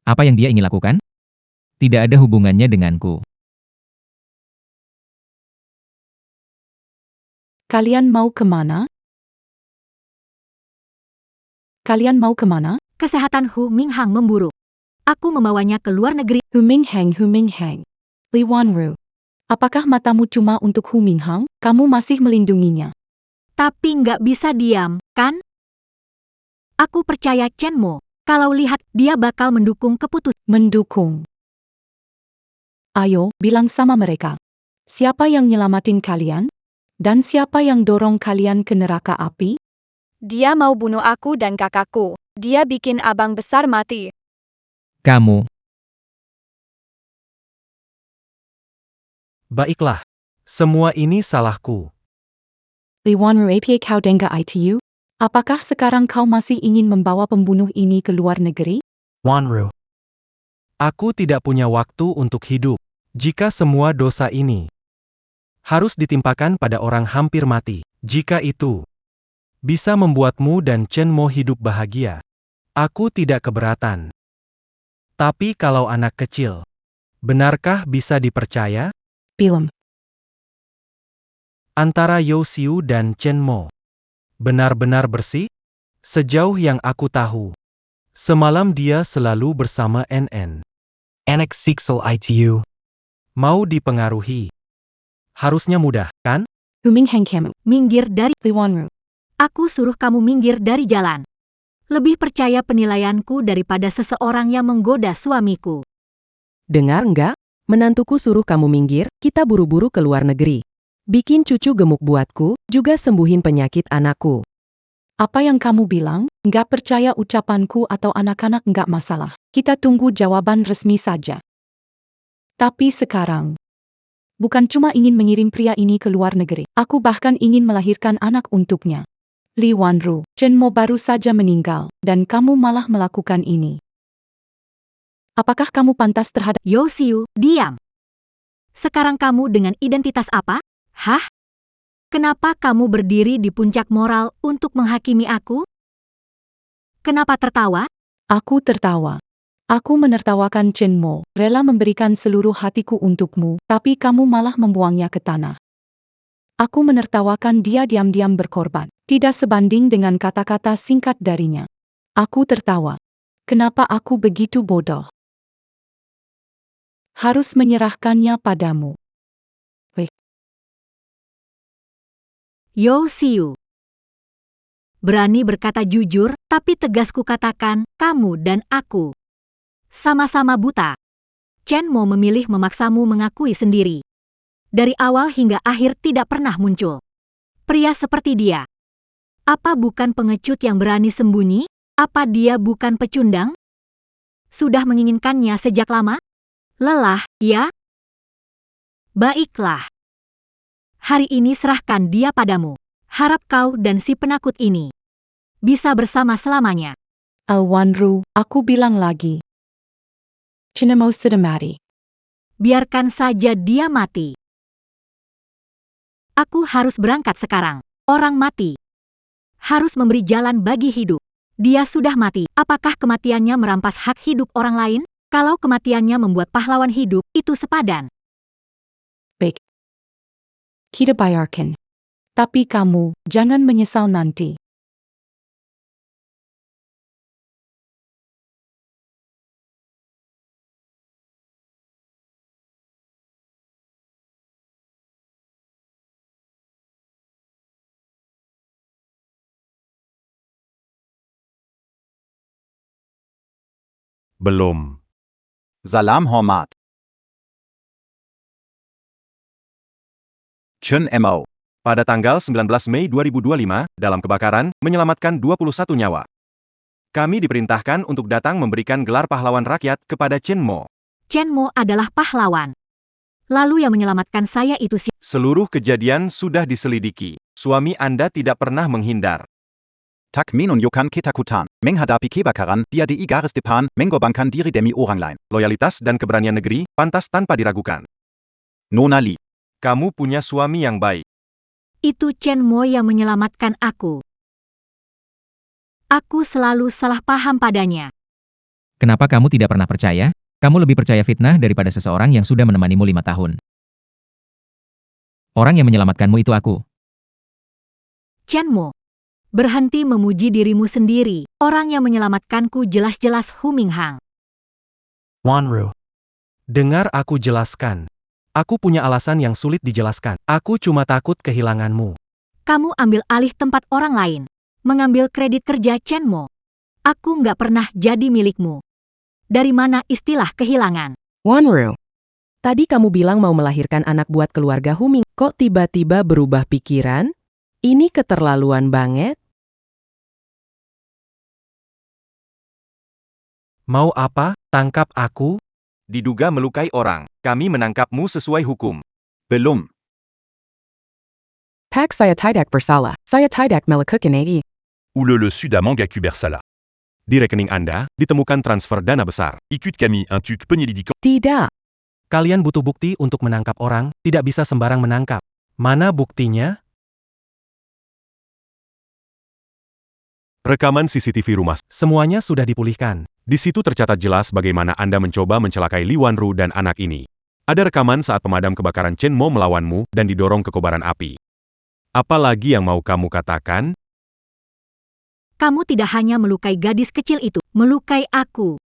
apa yang dia ingin lakukan? Tidak ada hubungannya denganku. Kalian mau kemana? Kalian mau kemana? Kesehatan Hu Minghang memburuk. Aku membawanya ke luar negeri. Hu Minghang. Li Wanru. Apakah matamu cuma untuk Hu Minghang? Kamu masih melindunginya. Tapi nggak bisa diam, kan? Aku percaya Chen Mo. Kalau lihat, dia bakal mendukung keputusan. Mendukung. Ayo, bilang sama mereka. Siapa yang nyelamatin kalian? Dan siapa yang dorong kalian ke neraka api? Dia mau bunuh aku dan kakakku. Dia bikin abang besar mati. Kamu, Baiklah. Semua ini salahku. Li Wanru apa kau dengar itu? Apakah sekarang kau masih ingin membawa pembunuh ini ke luar negeri? Wanru. Aku tidak punya waktu untuk hidup. Jika semua dosa ini harus ditimpakan pada orang hampir mati, jika itu bisa membuatmu dan Chen Mo hidup bahagia, aku tidak keberatan. Tapi kalau anak kecil, benarkah bisa dipercaya? Film. Antara Yo Siu dan Chen Mo benar-benar bersih? Sejauh yang aku tahu, semalam dia selalu bersama NN. Anak siksel itu. Mau dipengaruhi. Harusnya mudah, kan? Hu Minghang kamu. Minggir dari. Li Wanru. Aku suruh kamu minggir dari jalan. Lebih percaya penilaianku daripada seseorang yang menggoda suamiku. Dengar nggak? Menantuku suruh kamu minggir, kita buru-buru ke luar negeri. Bikin cucu gemuk buatku, juga sembuhin penyakit anakku. Apa yang kamu bilang? Nggak percaya ucapanku atau anak-anak nggak masalah. Kita tunggu jawaban resmi saja. Tapi sekarang, bukan cuma ingin mengirim pria ini ke luar negeri. Aku bahkan ingin melahirkan anak untuknya. Li Wanru, Chen Mo baru saja meninggal, dan kamu malah melakukan ini. Apakah kamu pantas terhadap... Yo Siu, diam. Sekarang kamu dengan identitas apa? Hah? Kenapa kamu berdiri di puncak moral untuk menghakimi aku? Kenapa tertawa? Aku tertawa. Aku menertawakan Chen Mo, rela memberikan seluruh hatiku untukmu, tapi kamu malah membuangnya ke tanah. Aku menertawakan dia diam-diam berkorban, tidak sebanding dengan kata-kata singkat darinya. Aku tertawa. Kenapa aku begitu bodoh? Harus menyerahkannya padamu. Yo Siu. Berani berkata jujur, tapi tegas kukatakan, kamu dan aku sama-sama buta. Chen Mo memilih memaksamu mengakui sendiri. Dari awal hingga akhir tidak pernah muncul pria seperti dia. Apa bukan pengecut yang berani sembunyi? Apa dia bukan pecundang? Sudah menginginkannya sejak lama? Lelah, ya? Baiklah. Hari ini serahkan dia padamu. Harap kau dan si penakut ini bisa bersama selamanya. Wanru, aku bilang lagi. Chen Mo sudah mati. Biarkan saja dia mati. Aku harus berangkat sekarang. Orang mati harus memberi jalan bagi hidup. Dia sudah mati. Apakah kematiannya merampas hak hidup orang lain? Kalau kematiannya membuat pahlawan hidup, itu sepadan. Baik. Kita bayarkan. Tapi kamu, jangan menyesal nanti. Belum. Salam hormat. Chen Mo. Pada tanggal 19 Mei 2025, dalam kebakaran, menyelamatkan 21 nyawa. Kami diperintahkan untuk datang memberikan gelar pahlawan rakyat kepada Chen Mo. Chen Mo adalah pahlawan. Lalu yang menyelamatkan saya itu si... Seluruh kejadian sudah diselidiki. Suami Anda tidak pernah menghindar. tak minun yokan ketakutan, menghadapi kebakaran, dia di garis depan, mengorbankan diri demi orang lain. Loyalitas dan keberanian negeri, pantas tanpa diragukan. Nona Li. Kamu punya suami yang baik. Itu Chen Mo yang menyelamatkan aku. Aku selalu salah paham padanya. Kenapa kamu tidak pernah percaya? Kamu lebih percaya fitnah daripada seseorang yang sudah menemanimu 5 tahun. Orang yang menyelamatkanmu itu aku. Chen Mo, berhenti memuji dirimu sendiri. Orang yang menyelamatkanku jelas-jelas Hu Minghang. Wanru. Dengar aku jelaskan. Aku punya alasan yang sulit dijelaskan. Aku cuma takut kehilanganmu. Kamu ambil alih tempat orang lain. Mengambil kredit kerja Chen Mo. Aku nggak pernah jadi milikmu. Dari mana istilah kehilangan? Wanru. Tadi kamu bilang mau melahirkan anak buat keluarga Hu Ming. Kok tiba-tiba berubah pikiran? Ini keterlaluan banget. Mau apa? Tangkap aku? Diduga melukai orang. Kami menangkapmu sesuai hukum. Belum. Pak saya tidak bersalah. Saya tidak melakukan itu. Le Sud à Mangaku Bersala. Di rekening Anda, ditemukan transfer dana besar. Ikut kami un tuk penyelidikan. Tidak. Kalian butuh bukti untuk menangkap orang, tidak bisa sembarang menangkap. Mana buktinya? Rekaman CCTV rumah. Semuanya sudah dipulihkan. Di situ tercatat jelas bagaimana Anda mencoba mencelakai Li Wanru dan anak ini. Ada rekaman saat pemadam kebakaran Chen Mo melawanmu dan didorong ke kobaran api. Apa lagi yang mau kamu katakan? Kamu tidak hanya melukai gadis kecil itu, melukai aku.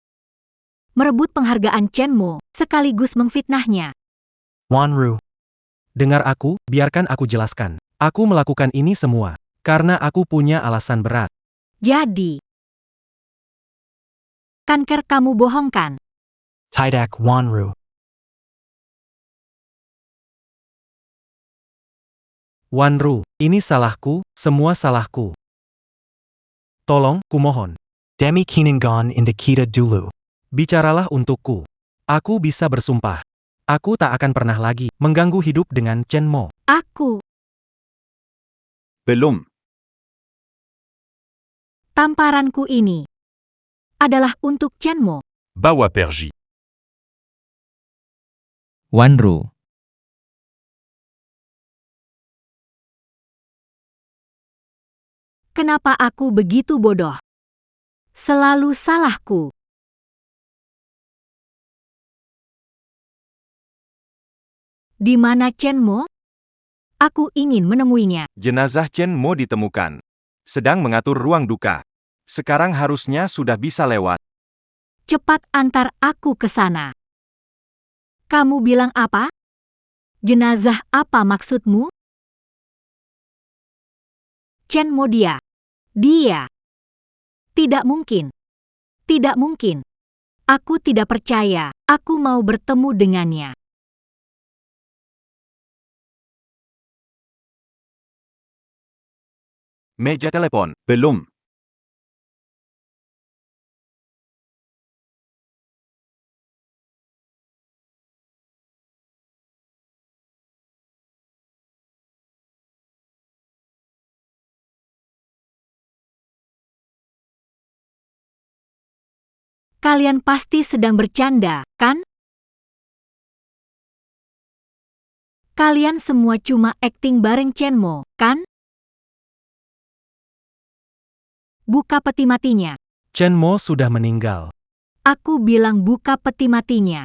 Merebut penghargaan Chen Mo, sekaligus memfitnahnya. Wanru. Dengar aku, biarkan aku jelaskan. Aku melakukan ini semua karena aku punya alasan berat. Jadi, kanker kamu bohongkan. Tidak Wanru. Wanru, ini salahku, semua salahku. Tolong, kumohon. Demi Kinangon in the kita dulu. Bicaralah untukku. Aku bisa bersumpah. Aku tak akan pernah lagi mengganggu hidup dengan Chen Mo. Aku, Belum. tamparanku ini adalah untuk Chen Mo. Bawa Perji. Wanru. Kenapa aku begitu bodoh? Selalu salahku. Di mana Chen Mo? Aku ingin menemuinya. Jenazah Chen Mo ditemukan. Sedang mengatur ruang duka. Sekarang harusnya sudah bisa lewat. Cepat antar aku ke sana. Kamu bilang apa? Jenazah apa maksudmu? Chen Mo dia. Dia. Tidak mungkin. Tidak mungkin. Aku tidak percaya. Aku mau bertemu dengannya. Meja telepon. Belum. Kalian pasti sedang bercanda, kan? Kalian semua cuma akting bareng Chen Mo, kan? Buka peti matinya. Chen Mo sudah meninggal. Aku bilang buka peti matinya.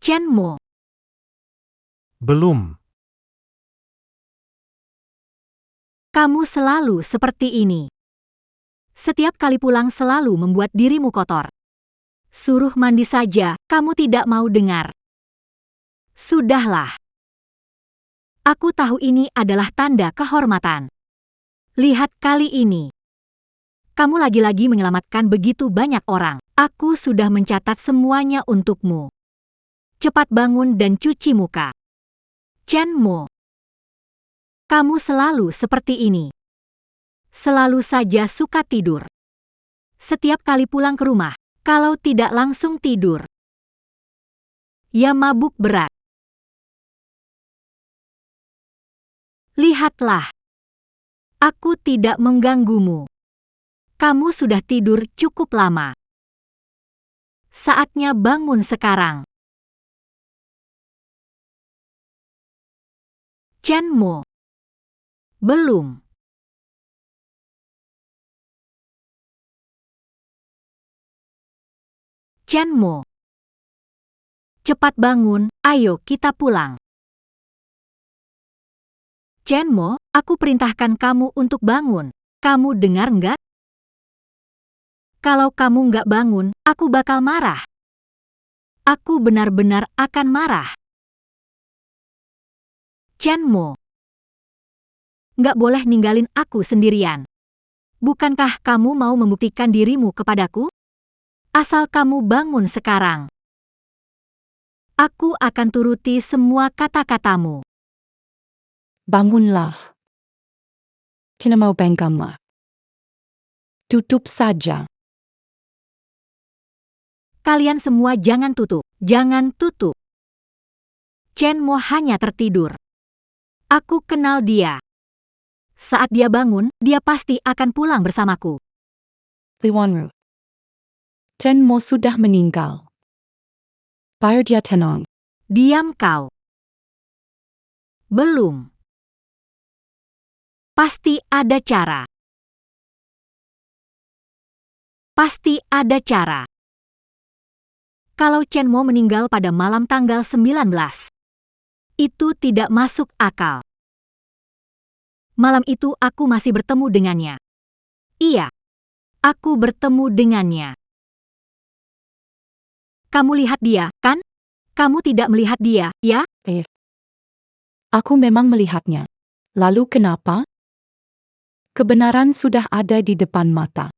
Chen Mo. Belum. Kamu selalu seperti ini. Setiap kali pulang selalu membuat dirimu kotor. Suruh mandi saja, kamu tidak mau dengar. Sudahlah. Aku tahu ini adalah tanda kehormatan. Lihat kali ini. Kamu lagi-lagi menyelamatkan begitu banyak orang. Aku sudah mencatat semuanya untukmu. cepat bangun dan cuci muka. Chen Mo, kamu selalu seperti ini. Selalu saja suka tidur. Setiap kali pulang ke rumah, kalau tidak langsung tidur. Ya mabuk berat. Lihatlah. Aku tidak mengganggumu. Kamu sudah tidur cukup lama. Saatnya bangun sekarang. Chen Mo. Belum. Chen Mo. Cepat bangun, ayo kita pulang. Chen Mo, aku perintahkan kamu untuk bangun. Kamu dengar nggak? Kalau kamu nggak bangun, aku bakal marah. Aku benar-benar akan marah. Chen Mo. Nggak boleh ninggalin aku sendirian. Bukankah kamu mau membuktikan dirimu kepadaku? Asal kamu bangun sekarang. Aku akan turuti semua kata-katamu. Bangunlah. Tidak mau bengkamlah. Tutup saja. Kalian semua jangan tutup. Jangan tutup. Chen Mo hanya tertidur. Aku kenal dia. Saat dia bangun, dia pasti akan pulang bersamaku. Liwanru. Chen Mo sudah meninggal. Biar dia tenang. Diam kau. Belum. Pasti ada cara. Pasti ada cara. Kalau Chen Mo meninggal pada malam tanggal 19, itu tidak masuk akal. Malam itu aku masih bertemu dengannya. Iya, aku bertemu dengannya. Kamu lihat dia, kan? Kamu tidak melihat dia, ya? Aku memang melihatnya. Lalu kenapa? Kebenaran sudah ada di depan mata.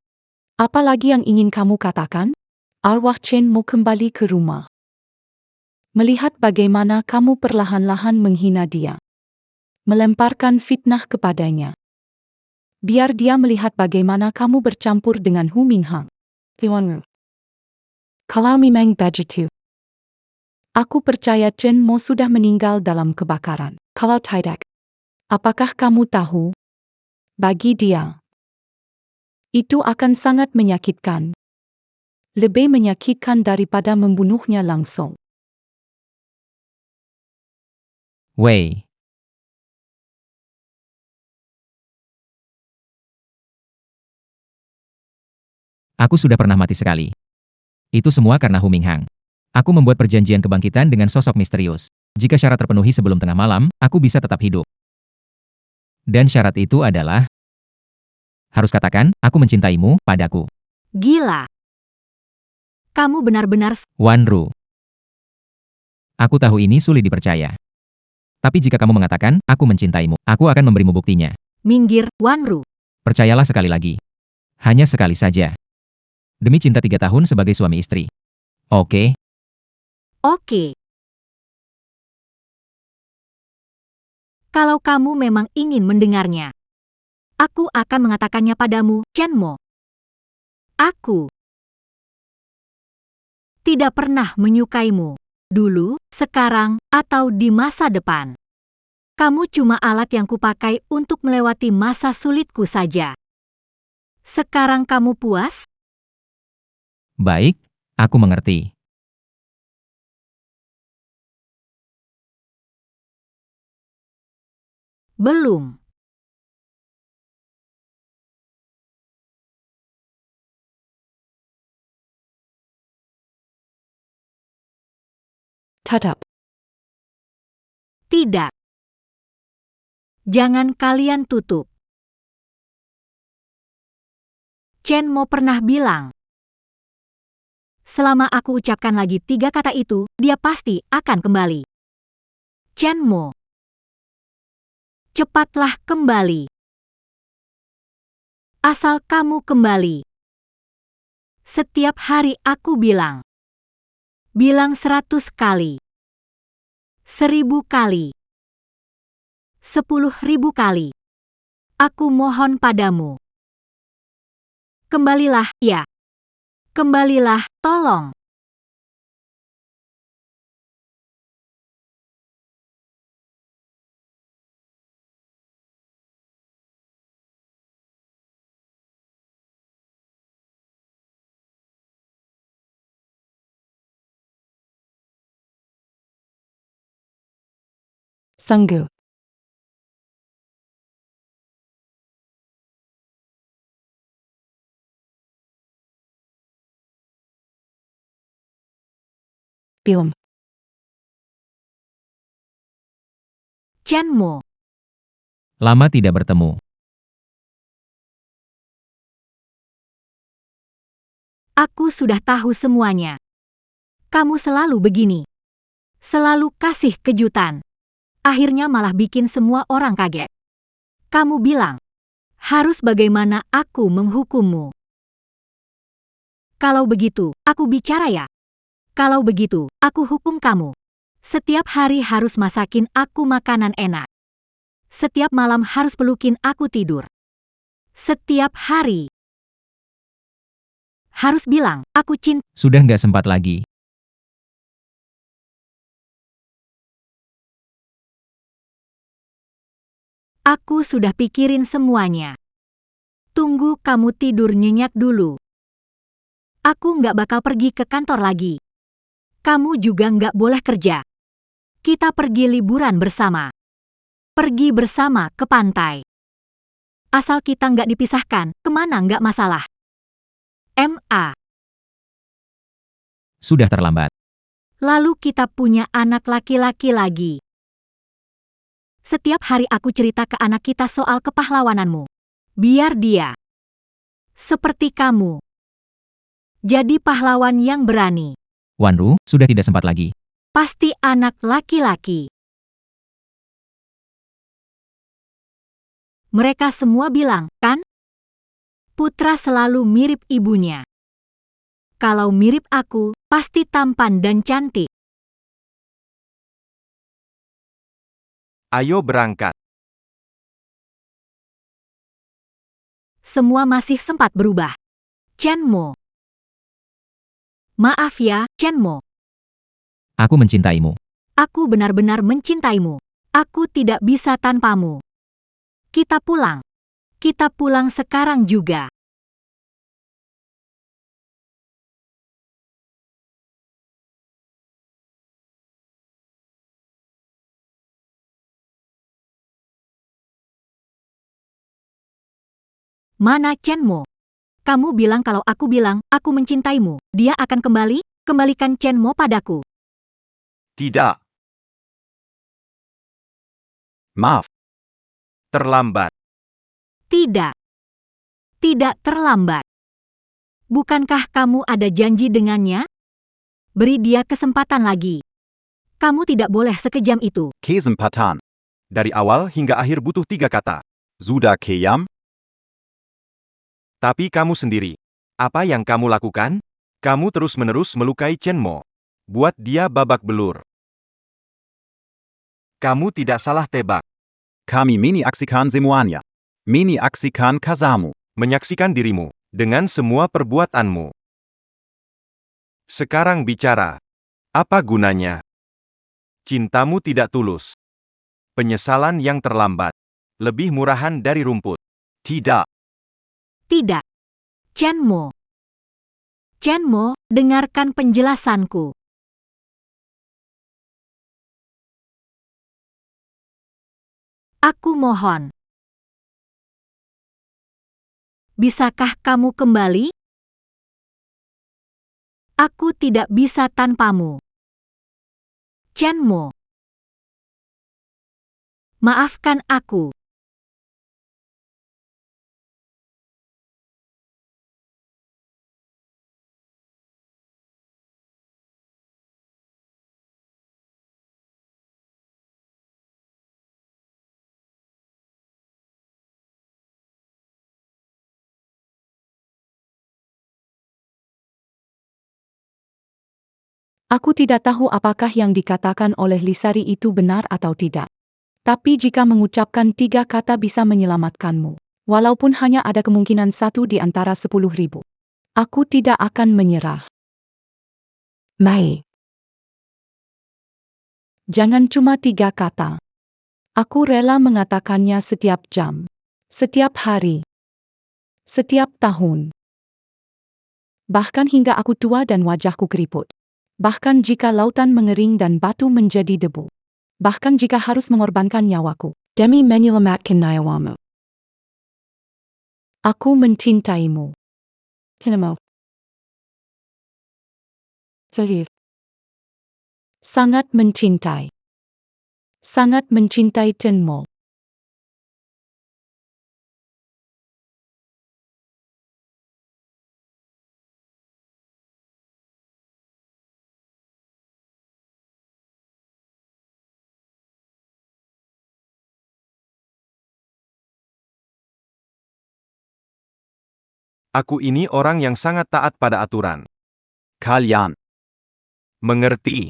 Apalagi yang ingin kamu katakan? Arwah Chen Mo kembali ke rumah. Melihat bagaimana kamu perlahan-lahan menghina dia. Melemparkan fitnah kepadanya. Biar dia melihat bagaimana kamu bercampur dengan Hu Minghang. Liwanru. Kalau memang begitu. Aku percaya Chen Mo sudah meninggal dalam kebakaran. Kalau tidak, apakah kamu tahu? Bagi dia, itu akan sangat menyakitkan. Lebih menyakitkan daripada membunuhnya langsung. Wei. Aku sudah pernah mati sekali. Itu semua karena Hu Minghang. Aku membuat perjanjian kebangkitan dengan sosok misterius. Jika syarat terpenuhi sebelum tengah malam, aku bisa tetap hidup. Dan syarat itu adalah... Harus katakan, aku mencintaimu, padaku. Gila. Kamu benar-benar... Wanru. Aku tahu ini sulit dipercaya. Tapi jika kamu mengatakan, aku mencintaimu, aku akan memberimu buktinya. Minggir, Wanru. Percayalah sekali lagi. Hanya sekali saja. Demi cinta 3 tahun sebagai suami istri. Oke? Oke. Kalau kamu memang ingin mendengarnya, aku akan mengatakannya padamu, Chen Mo. Aku tidak pernah menyukaimu. Dulu, sekarang, atau di masa depan. Kamu cuma alat yang kupakai untuk melewati masa sulitku saja. Sekarang kamu puas? Baik, aku mengerti. Belum. Tetap. Tidak. Jangan kalian tutup. Chen Mo pernah bilang, selama aku ucapkan lagi 3 kata itu, dia pasti akan kembali. Chen Mo, cepatlah kembali. Asal kamu kembali. Setiap hari aku bilang. Bilang 100 kali. 1000 kali. 10.000 kali. Aku mohon padamu. Kembalilah, ya. Kembalilah, tolong. Sanggu. Film. Chenmo. Lama tidak bertemu. Aku sudah tahu semuanya. Kamu selalu begini. Selalu kasih kejutan. Akhirnya malah bikin semua orang kaget. Kamu bilang, harus bagaimana aku menghukummu. Kalau begitu, aku bicara ya. Kalau begitu, aku hukum kamu. Setiap hari harus masakin aku makanan enak. Setiap malam harus pelukin aku tidur. Setiap hari. Harus bilang, aku cinta. Sudah nggak sempat lagi. Aku sudah pikirin semuanya. Tunggu kamu tidur nyenyak dulu. Aku nggak bakal pergi ke kantor lagi. Kamu juga nggak boleh kerja. Kita pergi liburan bersama. Pergi bersama ke pantai. Asal kita nggak dipisahkan, kemana nggak masalah. MA. Sudah terlambat. Lalu kita punya anak laki-laki lagi. Setiap hari aku cerita ke anak kita soal kepahlawananmu. Biar dia seperti kamu. Jadi pahlawan yang berani. Wanru, sudah tidak sempat lagi. Pasti anak laki-laki. Mereka semua bilang, kan? Putra selalu mirip ibunya. Kalau mirip aku, pasti tampan dan cantik. Ayo berangkat. Semua masih sempat berubah. Chenmo. Maaf ya, Chenmo. Aku mencintaimu. Aku benar-benar mencintaimu. Aku tidak bisa tanpamu. Kita pulang. Kita pulang sekarang juga. Mana Chenmo? Kamu bilang kalau aku bilang, aku mencintaimu, dia akan kembali? Kembalikan Chenmo padaku. Tidak. Maaf. Terlambat. Tidak. Tidak terlambat. Bukankah kamu ada janji dengannya? Beri dia kesempatan lagi. Kamu tidak boleh sekejam itu. Kesempatan. Dari awal hingga akhir butuh 3 kata. Sudah kejam? Tapi kamu sendiri. Apa yang kamu lakukan? Kamu terus-menerus melukai Chenmo. Buat dia babak belur. Kamu tidak salah tebak. Kami menyaksikan semuanya. Menyaksikan kasamu. Menyaksikan dirimu. Dengan semua perbuatanmu. Sekarang bicara. Apa gunanya? Cintamu tidak tulus. Penyesalan yang terlambat. Lebih murahan dari rumput. Tidak. Tidak. Chenmo. Chenmo, dengarkan penjelasanku. Aku mohon. Bisakah kamu kembali? Aku tidak bisa tanpamu. Chenmo. Maafkan aku. Aku tidak tahu apakah yang dikatakan oleh Lisari itu benar atau tidak. Tapi jika mengucapkan 3 kata bisa menyelamatkanmu, walaupun hanya ada kemungkinan 1 di antara 10.000, aku tidak akan menyerah. Mai. Jangan cuma 3 kata. Aku rela mengatakannya setiap jam, setiap hari, setiap tahun. Bahkan hingga aku tua dan wajahku keriput. Bahkan jika lautan mengering dan batu menjadi debu. Bahkan jika harus mengorbankan nyawaku. Demi menyelamatkan nyawamu. Aku mencintaimu. Cinemo. Serius. Sangat mencintai. Sangat mencintai Chenmo. Aku ini orang yang sangat taat pada aturan. Kalian. Mengerti.